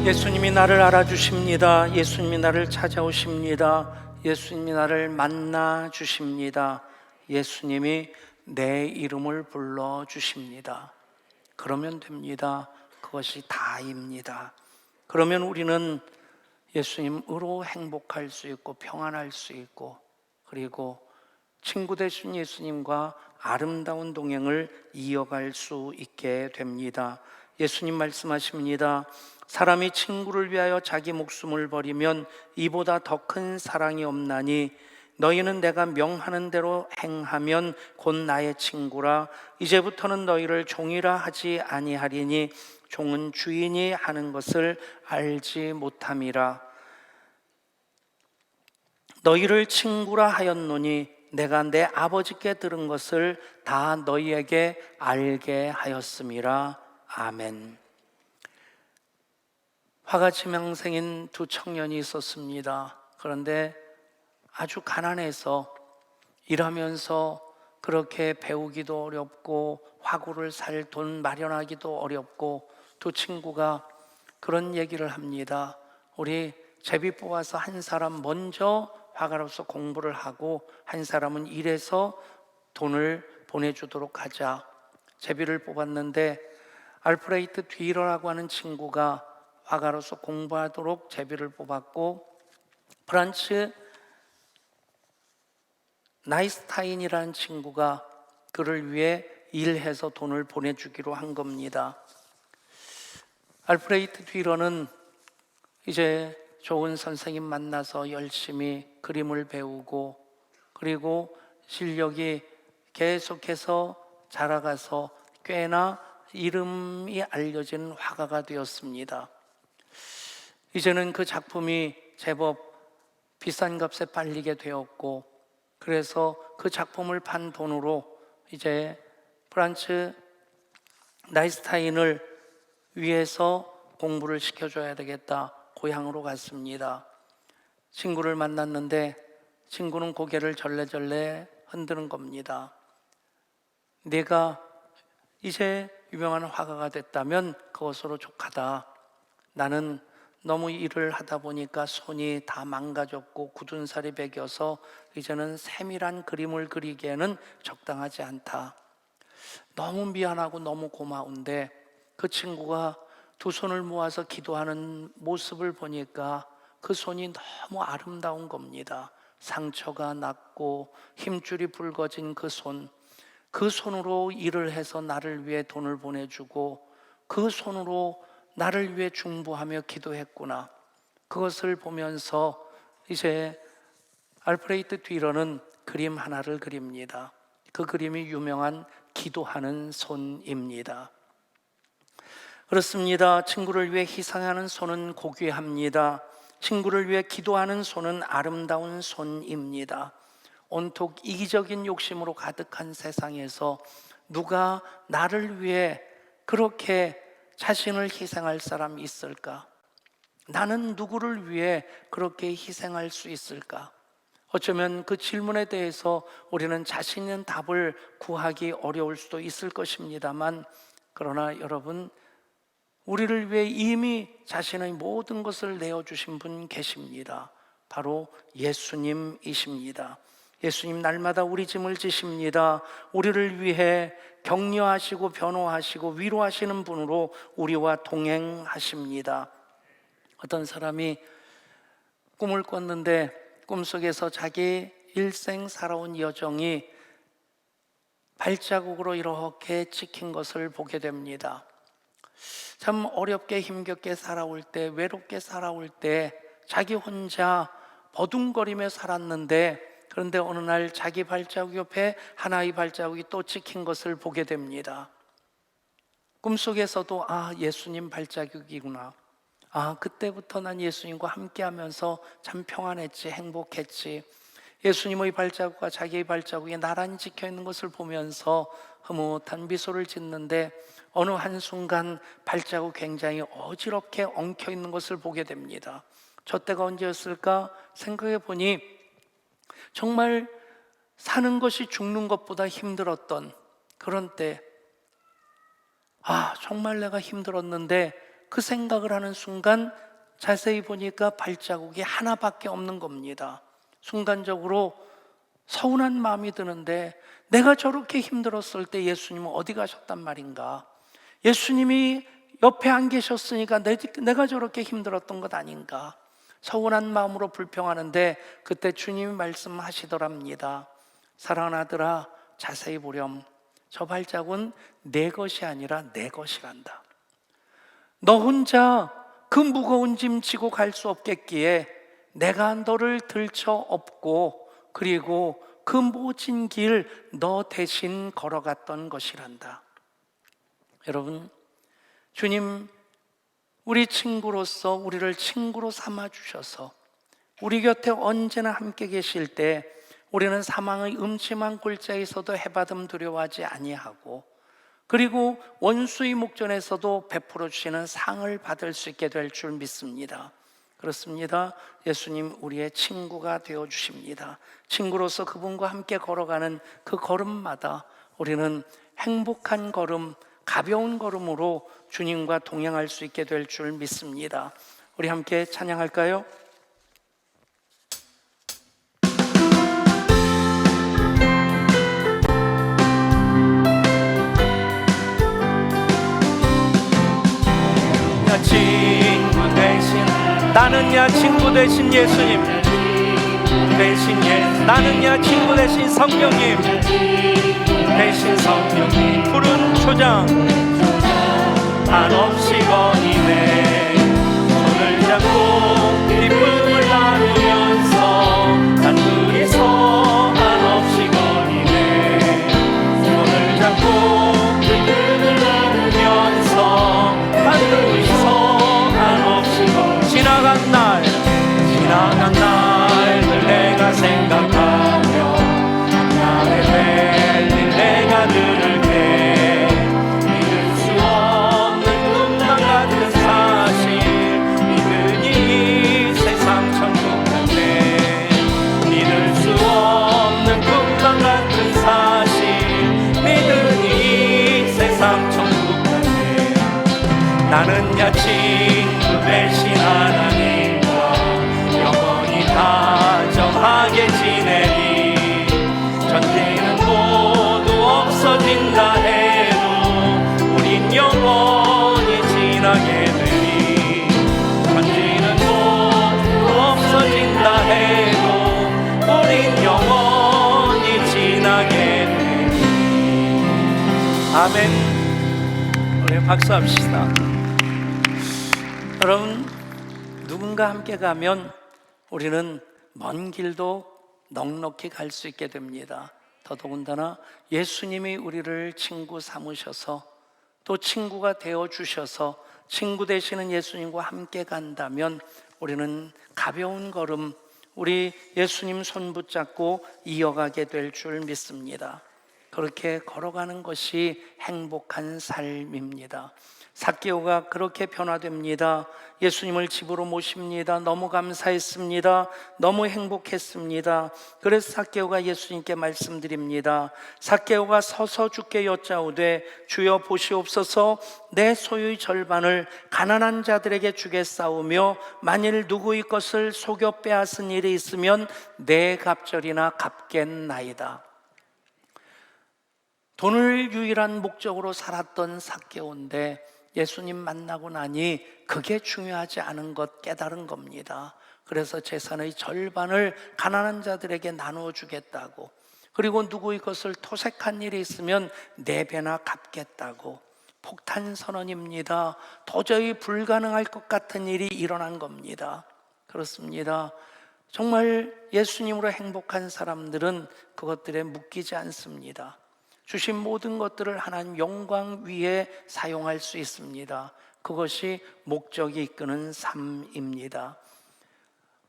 예수님이 나를 알아주십니다. 예수님이 나를 찾아오십니다. 예수님이 나를 만나 주십니다. 예수님이 내 이름을 불러주십니다. 그러면 됩니다. 그것이 다입니다. 그러면 우리는 예수님으로 행복할 수 있고 평안할 수 있고, 그리고 친구 되신 예수님과 아름다운 동행을 이어갈 수 있게 됩니다. 예수님 말씀하십니다. 사람이 친구를 위하여 자기 목숨을 버리면 이보다 더 큰 사랑이 없나니 너희는 내가 명하는 대로 행하면 곧 나의 친구라. 이제부터는 너희를 종이라 하지 아니하리니 종은 주인이 하는 것을 알지 못함이라. 너희를 친구라 하였노니 내가 내 아버지께 들은 것을 다 너희에게 알게 하였음이라. 아멘. 화가 지망생인 두 청년이 있었습니다. 그런데 아주 가난해서 일하면서 그렇게 배우기도 어렵고 화구를 살 돈 마련하기도 어렵고, 두 친구가 그런 얘기를 합니다. 우리 제비 뽑아서 한 사람 먼저 화가로서 공부를 하고 한 사람은 일해서 돈을 보내주도록 하자. 제비를 뽑았는데 알프레이트 뒤러라고 하는 친구가 화가로서 공부하도록 제비를 뽑았고, 프란츠 나이스타인이라는 친구가 그를 위해 일해서 돈을 보내주기로 한 겁니다. 알프레이트 뒤러는 이제 좋은 선생님 만나서 열심히 그림을 배우고, 그리고 실력이 계속해서 자라가서 꽤나 이름이 알려진 화가가 되었습니다. 이제는 그 작품이 제법 비싼 값에 팔리게 되었고, 그래서 그 작품을 판 돈으로 이제 프란츠 나이스타인을 위해서 공부를 시켜줘야 되겠다. 고향으로 갔습니다. 친구를 만났는데 친구는 고개를 절레절레 흔드는 겁니다. 내가 이제 유명한 화가가 됐다면 그것으로 족하다. 나는 너무 일을 하다 보니까 손이 다 망가졌고 굳은 살이 배겨서 이제는 세밀한 그림을 그리기에는 적당하지 않다. 너무 미안하고 너무 고마운데 그 친구가 두 손을 모아서 기도하는 모습을 보니까 그 손이 너무 아름다운 겁니다. 상처가 났고 힘줄이 붉어진 그 손, 그 손으로 일을 해서 나를 위해 돈을 보내주고 그 손으로 나를 위해 중보하며 기도했구나. 그것을 보면서 이제 알프레이드 뒤러는 그림 하나를 그립니다. 그 그림이 유명한 기도하는 손입니다. 그렇습니다. 친구를 위해 희생하는 손은 고귀합니다. 친구를 위해 기도하는 손은 아름다운 손입니다. 온통 이기적인 욕심으로 가득한 세상에서 누가 나를 위해 그렇게 자신을 희생할 사람이 있을까? 나는 누구를 위해 그렇게 희생할 수 있을까? 어쩌면 그 질문에 대해서 우리는 자신 있는 답을 구하기 어려울 수도 있을 것입니다만, 그러나 여러분, 우리를 위해 이미 자신의 모든 것을 내어주신 분 계십니다. 바로 예수님이십니다. 예수님 날마다 우리 짐을 지십니다. 우리를 위해 격려하시고 변호하시고 위로하시는 분으로 우리와 동행하십니다. 어떤 사람이 꿈을 꿨는데 꿈속에서 자기 일생 살아온 여정이 발자국으로 이렇게 찍힌 것을 보게 됩니다. 참 어렵게 힘겹게 살아올 때, 외롭게 살아올 때 자기 혼자 버둥거리며 살았는데, 그런데 어느 날 자기 발자국 옆에 하나의 발자국이 또 찍힌 것을 보게 됩니다. 꿈속에서도 예수님 발자국이구나. 그때부터 난 예수님과 함께하면서 참 평안했지, 행복했지. 예수님의 발자국과 자기의 발자국이 나란히 찍혀있는 것을 보면서 흐뭇한 미소를 짓는데, 어느 한순간 발자국 굉장히 어지럽게 엉켜있는 것을 보게 됩니다. 저 때가 언제였을까 생각해 보니 정말 사는 것이 죽는 것보다 힘들었던 그런 때, 정말 내가 힘들었는데 그 생각을 하는 순간 자세히 보니까 발자국이 하나밖에 없는 겁니다. 순간적으로 서운한 마음이 드는데, 내가 저렇게 힘들었을 때 예수님은 어디 가셨단 말인가? 예수님이 옆에 안 계셨으니까 내가 저렇게 힘들었던 것 아닌가? 서운한 마음으로 불평하는데 그때 주님이 말씀하시더랍니다. 사랑하는 아들아, 자세히 보렴. 저 발자국은 내 것이 아니라 내 것이란다. 너 혼자 그 무거운 짐 지고 갈 수 없겠기에 내가 너를 들쳐 업고, 그리고 그 모진 길 너 대신 걸어갔던 것이란다. 여러분, 주님 우리 친구로서 우리를 친구로 삼아주셔서 우리 곁에 언제나 함께 계실 때 우리는 사망의 음침한 골짜기에서도 해받음 두려워하지 아니하고, 그리고 원수의 목전에서도 베풀어 주시는 상을 받을 수 있게 될 줄 믿습니다. 그렇습니다. 예수님 우리의 친구가 되어 주십니다. 친구로서 그분과 함께 걸어가는 그 걸음마다 우리는 행복한 걸음, 가벼운 걸음으로 주님과 동행할 수 있게 될 줄 믿습니다. 우리 함께 찬양할까요? 친구 대신 나는야 친구 대신 예수님 대신 나는야 친구 대신 성령님 대신 성령님 푸른 초장 한없이 거니네 손을 잡고 기쁨을 나누면서 단둘이서 한없이 거니네 손을 잡고 기쁨을 나누면서 단둘이서 한없이 거니네 지나간 날 나는야 친구 대신 하나님과 영원히 다정하게 지내리. 전쟁은 모두 없어진다 해도 우린 영원히 지나게 되리. 전쟁은 모두 없어진다 해도 우린 영원히 지나게 되리. 아멘. 우리 박수합시다. 여러분, 누군가 함께 가면 우리는 먼 길도 넉넉히 갈 수 있게 됩니다. 더더군다나 예수님이 우리를 친구 삼으셔서 또 친구가 되어 주셔서 친구 되시는 예수님과 함께 간다면 우리는 가벼운 걸음, 우리 예수님 손 붙잡고 이어가게 될 줄 믿습니다. 그렇게 걸어가는 것이 행복한 삶입니다. 삭개오가 그렇게 변화됩니다. 예수님을 집으로 모십니다. 너무 감사했습니다. 너무 행복했습니다. 그래서 삭개오가 예수님께 말씀드립니다. 삭개오가 서서 주께 여짜오되 주여 보시옵소서, 내 소유의 절반을 가난한 자들에게 주겠사오며 만일 누구의 것을 속여 빼앗은 일이 있으면 내 갑절이나 갚겠나이다. 돈을 유일한 목적으로 살았던 삭개오인데 예수님 만나고 나니 그게 중요하지 않은 것 깨달은 겁니다. 그래서 재산의 절반을 가난한 자들에게 나누어 주겠다고, 그리고 누구의 것을 토색한 일이 있으면 4배나 갚겠다고. 폭탄 선언입니다. 도저히 불가능할 것 같은 일이 일어난 겁니다. 그렇습니다. 정말 예수님으로 행복한 사람들은 그것들에 묶이지 않습니다. 주신 모든 것들을 하나님 영광 위에 사용할 수 있습니다. 그것이 목적이 이끄는 삶입니다.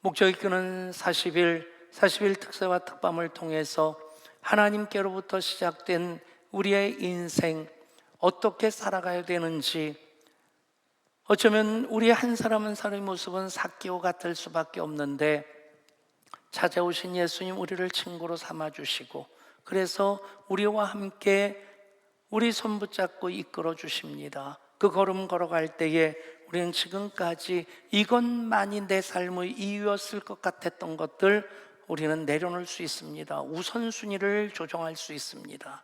목적이 이끄는 40일 특세와 특밤을 통해서 하나님께로부터 시작된 우리의 인생, 어떻게 살아가야 되는지, 어쩌면 우리 한 사람 한 사람의 모습은 삭개오 같을 수밖에 없는데 찾아오신 예수님 우리를 친구로 삼아주시고, 그래서 우리와 함께 우리 손 붙잡고 이끌어 주십니다. 그 걸음 걸어갈 때에 우리는 지금까지 이것만이 내 삶의 이유였을 것 같았던 것들 우리는 내려놓을 수 있습니다. 우선순위를 조정할 수 있습니다.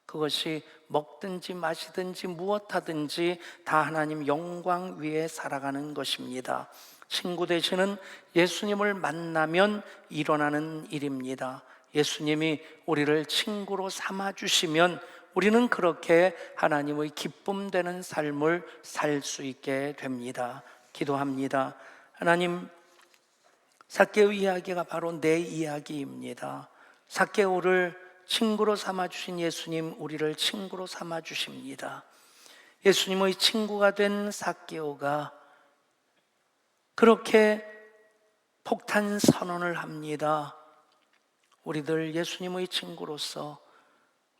그것이 먹든지 마시든지 무엇하든지 다 하나님 영광 위에 살아가는 것입니다. 친구 되시는 예수님을 만나면 일어나는 일입니다. 예수님이 우리를 친구로 삼아주시면 우리는 그렇게 하나님의 기쁨 되는 삶을 살 수 있게 됩니다. 기도합니다. 하나님, 삭개오 이야기가 바로 내 이야기입니다. 삭개오를 친구로 삼아주신 예수님, 우리를 친구로 삼아주십니다. 예수님의 친구가 된 삭개오가 그렇게 폭탄 선언을 합니다. 우리들 예수님의 친구로서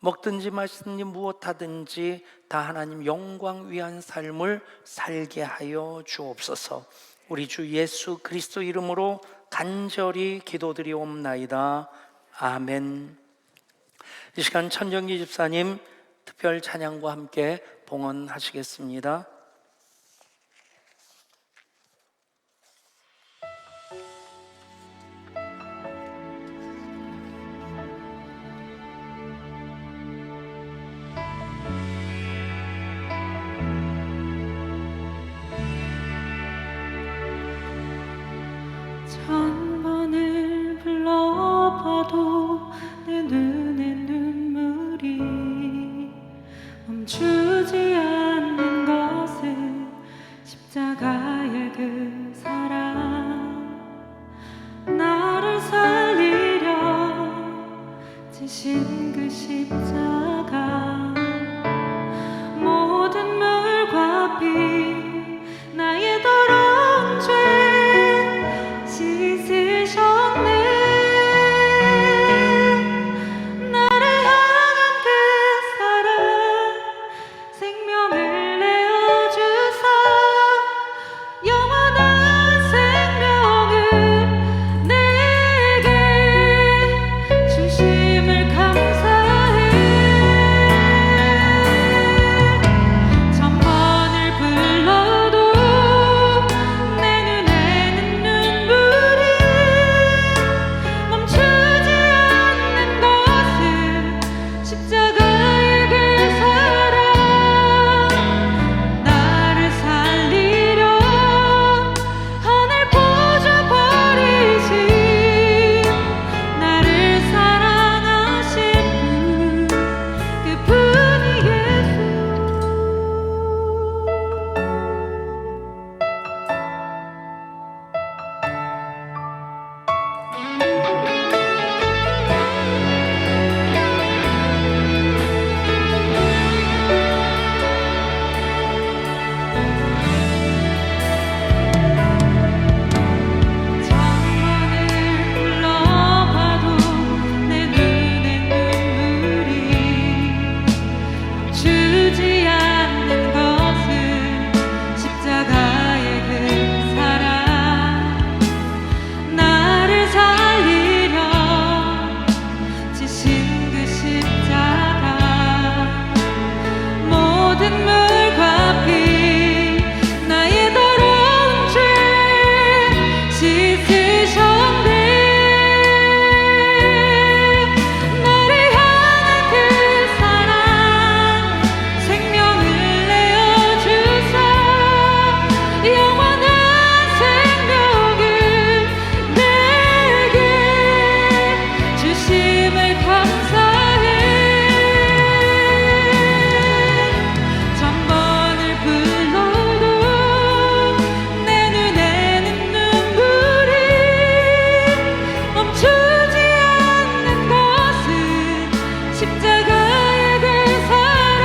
먹든지 마시든지 무엇하든지 다 하나님 영광 위한 삶을 살게 하여 주옵소서. 우리 주 예수 그리스도 이름으로 간절히 기도드리옵나이다. 아멘. 이 시간 천정기 집사님 특별 찬양과 함께 봉헌하시겠습니다. 천 번을 불러봐도 내 눈에 눈물이 멈추지 않는 것은 십자가의 그 사랑, 나를 살리려 지신 그 십자가, 모든 물과 피 나의 더러운 죄 씻으셨네. 나를 향한 그 사랑, 생명을 내어주사 영원한 생명을 내게 주심을 감사해. 십자가의 그 사랑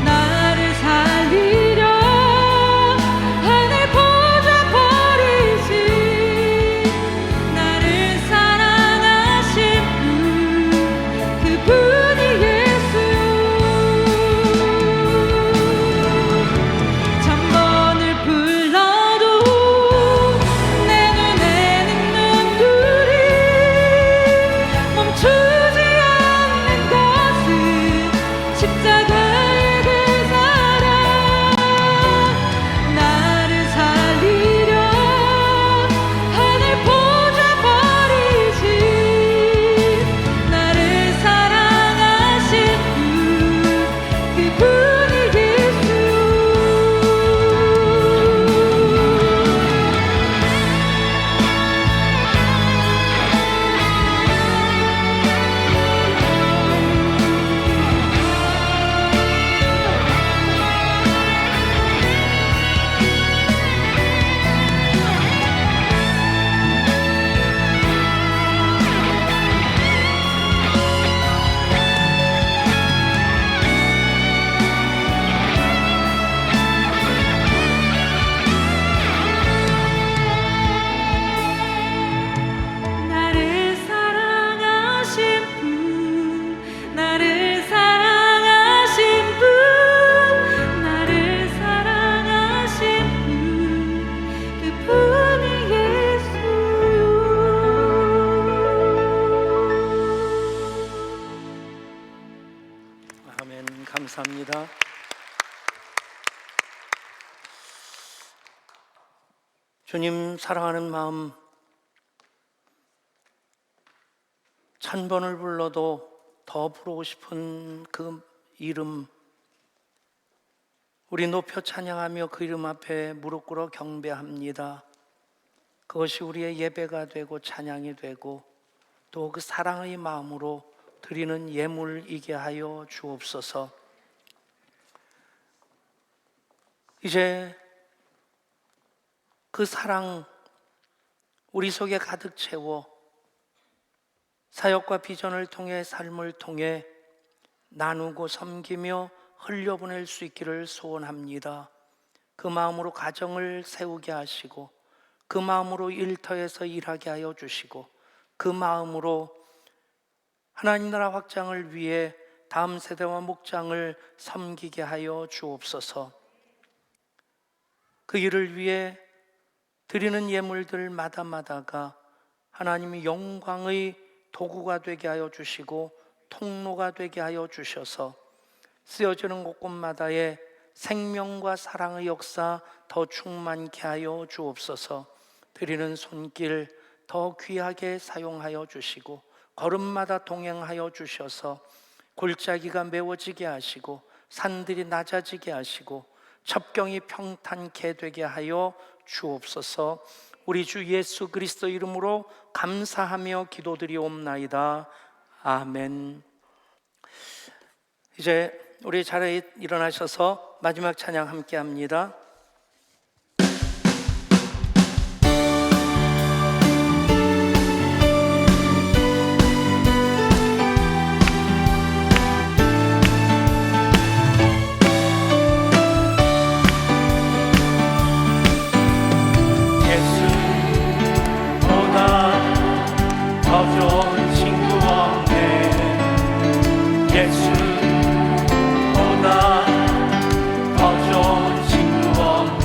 나를 살리려 하늘 보좌 버리신 나를 사랑하신 분 그분이 예수요 천번을 불러도 내 눈에는 눈물이 멈추지 않는 것은 십자가의 그 사랑 나를 살리려 하늘 보좌 버리신 나를 사랑하신 분 그분이 예수요 나를 사랑하신 분 나를 사랑하신 분 나를 사랑하신 분 그분이 예수요 아멘. 감사합니다. 주님 사랑하는 마음 천 번을 불러도 더 부르고 싶은 그 이름 우리 높여 찬양하며 그 이름 앞에 무릎 꿇어 경배합니다. 그것이 우리의 예배가 되고 찬양이 되고 또 그 사랑의 마음으로 드리는 예물이게 하여 주옵소서. 이제 그 사랑 우리 속에 가득 채워 사역과 비전을 통해 삶을 통해 나누고 섬기며 흘려보낼 수 있기를 소원합니다. 그 마음으로 가정을 세우게 하시고 그 마음으로 일터에서 일하게 하여 주시고 그 마음으로 하나님 나라 확장을 위해 다음 세대와 목장을 섬기게 하여 주옵소서. 그 일을 위해 드리는 예물들마다가 하나님의 영광의 도구가 되게 하여 주시고 통로가 되게 하여 주셔서 쓰여지는 곳곳마다의 생명과 사랑의 역사 더 충만케 하여 주옵소서. 드리는 손길 더 귀하게 사용하여 주시고 걸음마다 동행하여 주셔서 골짜기가 메워지게 하시고 산들이 낮아지게 하시고 첩경이 평탄케 되게 하여 주옵소서. 우리 주 예수 그리스도 이름으로 감사하며 기도드리옵나이다. 아멘. 이제 우리 자리에 일어나셔서 마지막 찬양 함께 합니다.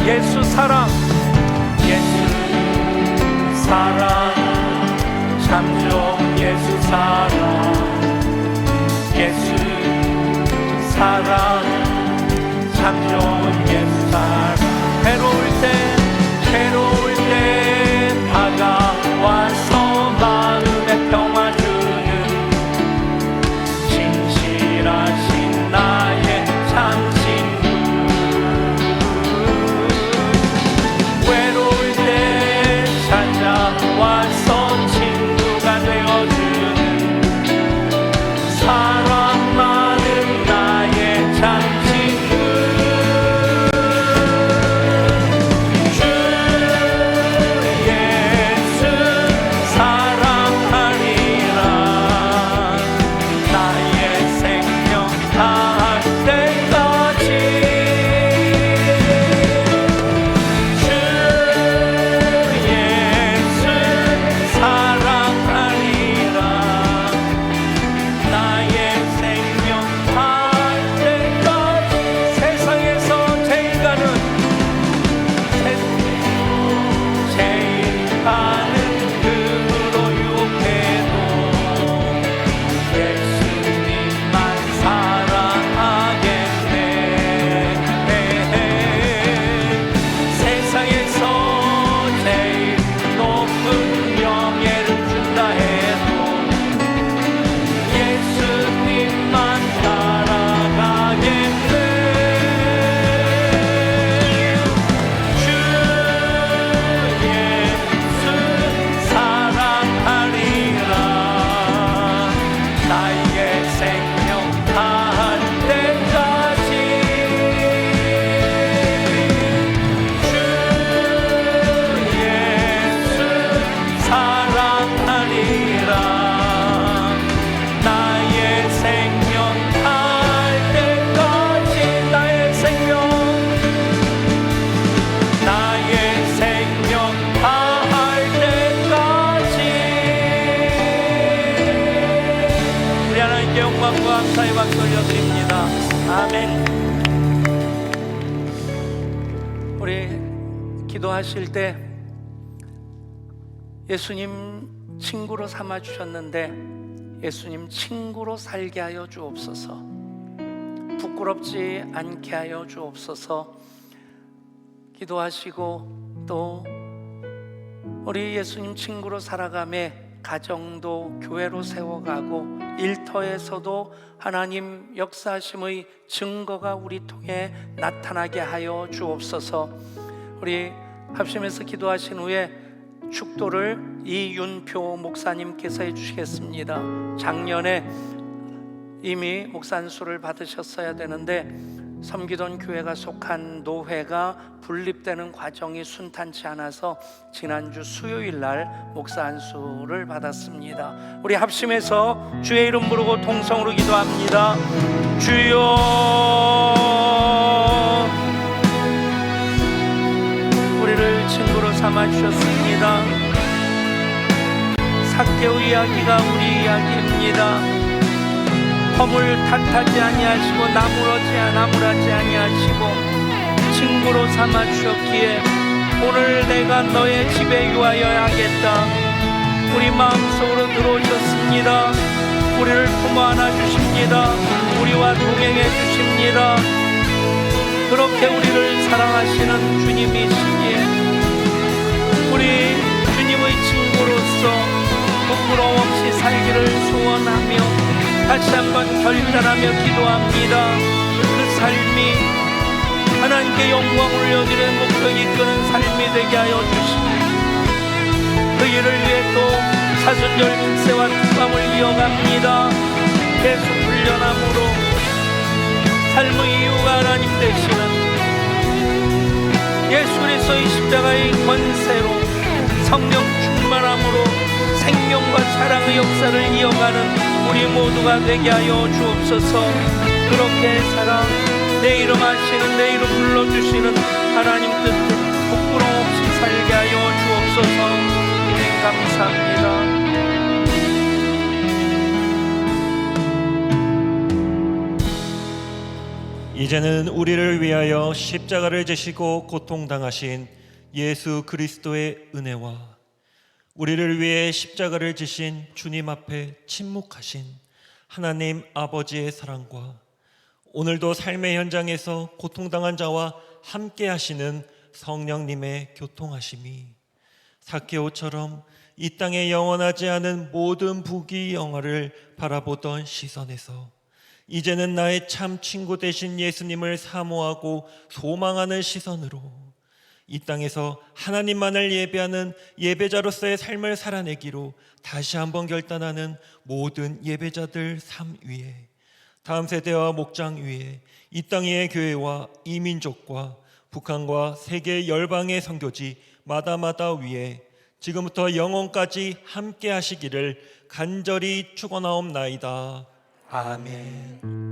예수 사랑, 예수 사랑, 참 좋은 예수 사랑, 예수 사랑, 참 좋은 예수 사랑. 괴로울 때 다가와서 마음에 평화 주는 진실하신 나의 참 친구. 외로울 때 찾아와서 친구가 되어주는 사랑 많은 나의 참 친구. 나의 생명 다할 때까지 주 예수 사랑하리라. 나의 생명 다할 때까지 나의 생명 다할 때까지 우리 하나님께 영광과 감사의 박수 올려드립니다. 아멘. 우리 기도하실 때 예수님 친구로 삼아 주셨는데 예수님 친구로 살게 하여 주옵소서. 부끄럽지 않게 하여 주옵소서. 기도하시고 또 우리 예수님 친구로 살아가며 가정도 교회로 세워가고 일터에서도 하나님 역사하심의 증거가 우리 통해 나타나게 하여 주옵소서. 우리 합심해서 기도하신 후에 축도를 이윤표 목사님께서 해주시겠습니다. 작년에 이미 목산수를 받으셨어야 되는데 섬기던 교회가 속한 노회가 분립되는 과정이 순탄치 않아서 지난주 수요일 날 목사 안수를 받았습니다. 우리 합심해서 주의 이름 부르고 통성으로 기도합니다. 주여, 우리를 친구로 삼아 주셨습니다. 삭개오 이야기가 우리 이야기입니다. 허물 탓하지 아니하시고 나무라지 아니하시고 친구로 삼아 주셨기에 오늘 내가 너의 집에 유하여야겠다. 우리 마음속으로 들어오셨습니다. 우리를 품어 안아 주십니다. 우리와 동행해 주십니다. 그렇게 우리를 사랑하시는 주님이시기에 우리 주님의 친구로서 부끄러움 없이 살기를 소원하며 다시 한번 결단하며 기도합니다. 그 삶이 하나님께 영광을 올려드리는 목적이 이끄는 삶이 되게 하여 주시고 그 일을 위해 또 사순절 특세와 특감을 이어갑니다. 계속 훈련함으로 삶의 이유가 하나님 되시는 예수 그리스도의 십자가의 권세로 성령 충만함으로 생명과 사랑의 역사를 이어가는 우리 모두가 되게 하여 주옵소서. 그렇게 살아 내 이름 하시는 내 이름 불러주시는 하나님 뜻을 부끄러움 없이 살게 하여 주옵소서. 감사합니다. 이제는 우리를 위하여 십자가를 지시고 고통당하신 예수 그리스도의 은혜와 우리를 위해 십자가를 지신 주님 앞에 침묵하신 하나님 아버지의 사랑과 오늘도 삶의 현장에서 고통당한 자와 함께 하시는 성령님의 교통하심이 삭개오처럼 이 땅에 영원하지 않은 모든 부귀영화를 바라보던 시선에서 이제는 나의 참 친구 되신 예수님을 사모하고 소망하는 시선으로 이 땅에서 하나님만을 예배하는 예배자로서의 삶을 살아내기로 다시 한번 결단하는 모든 예배자들 삶 위에 다음 세대와 목장 위에 이 땅의 교회와 이민족과 북한과 세계 열방의 선교지 마다마다 위에 지금부터 영원까지 함께 하시기를 간절히 축원하옵나이다. 아멘.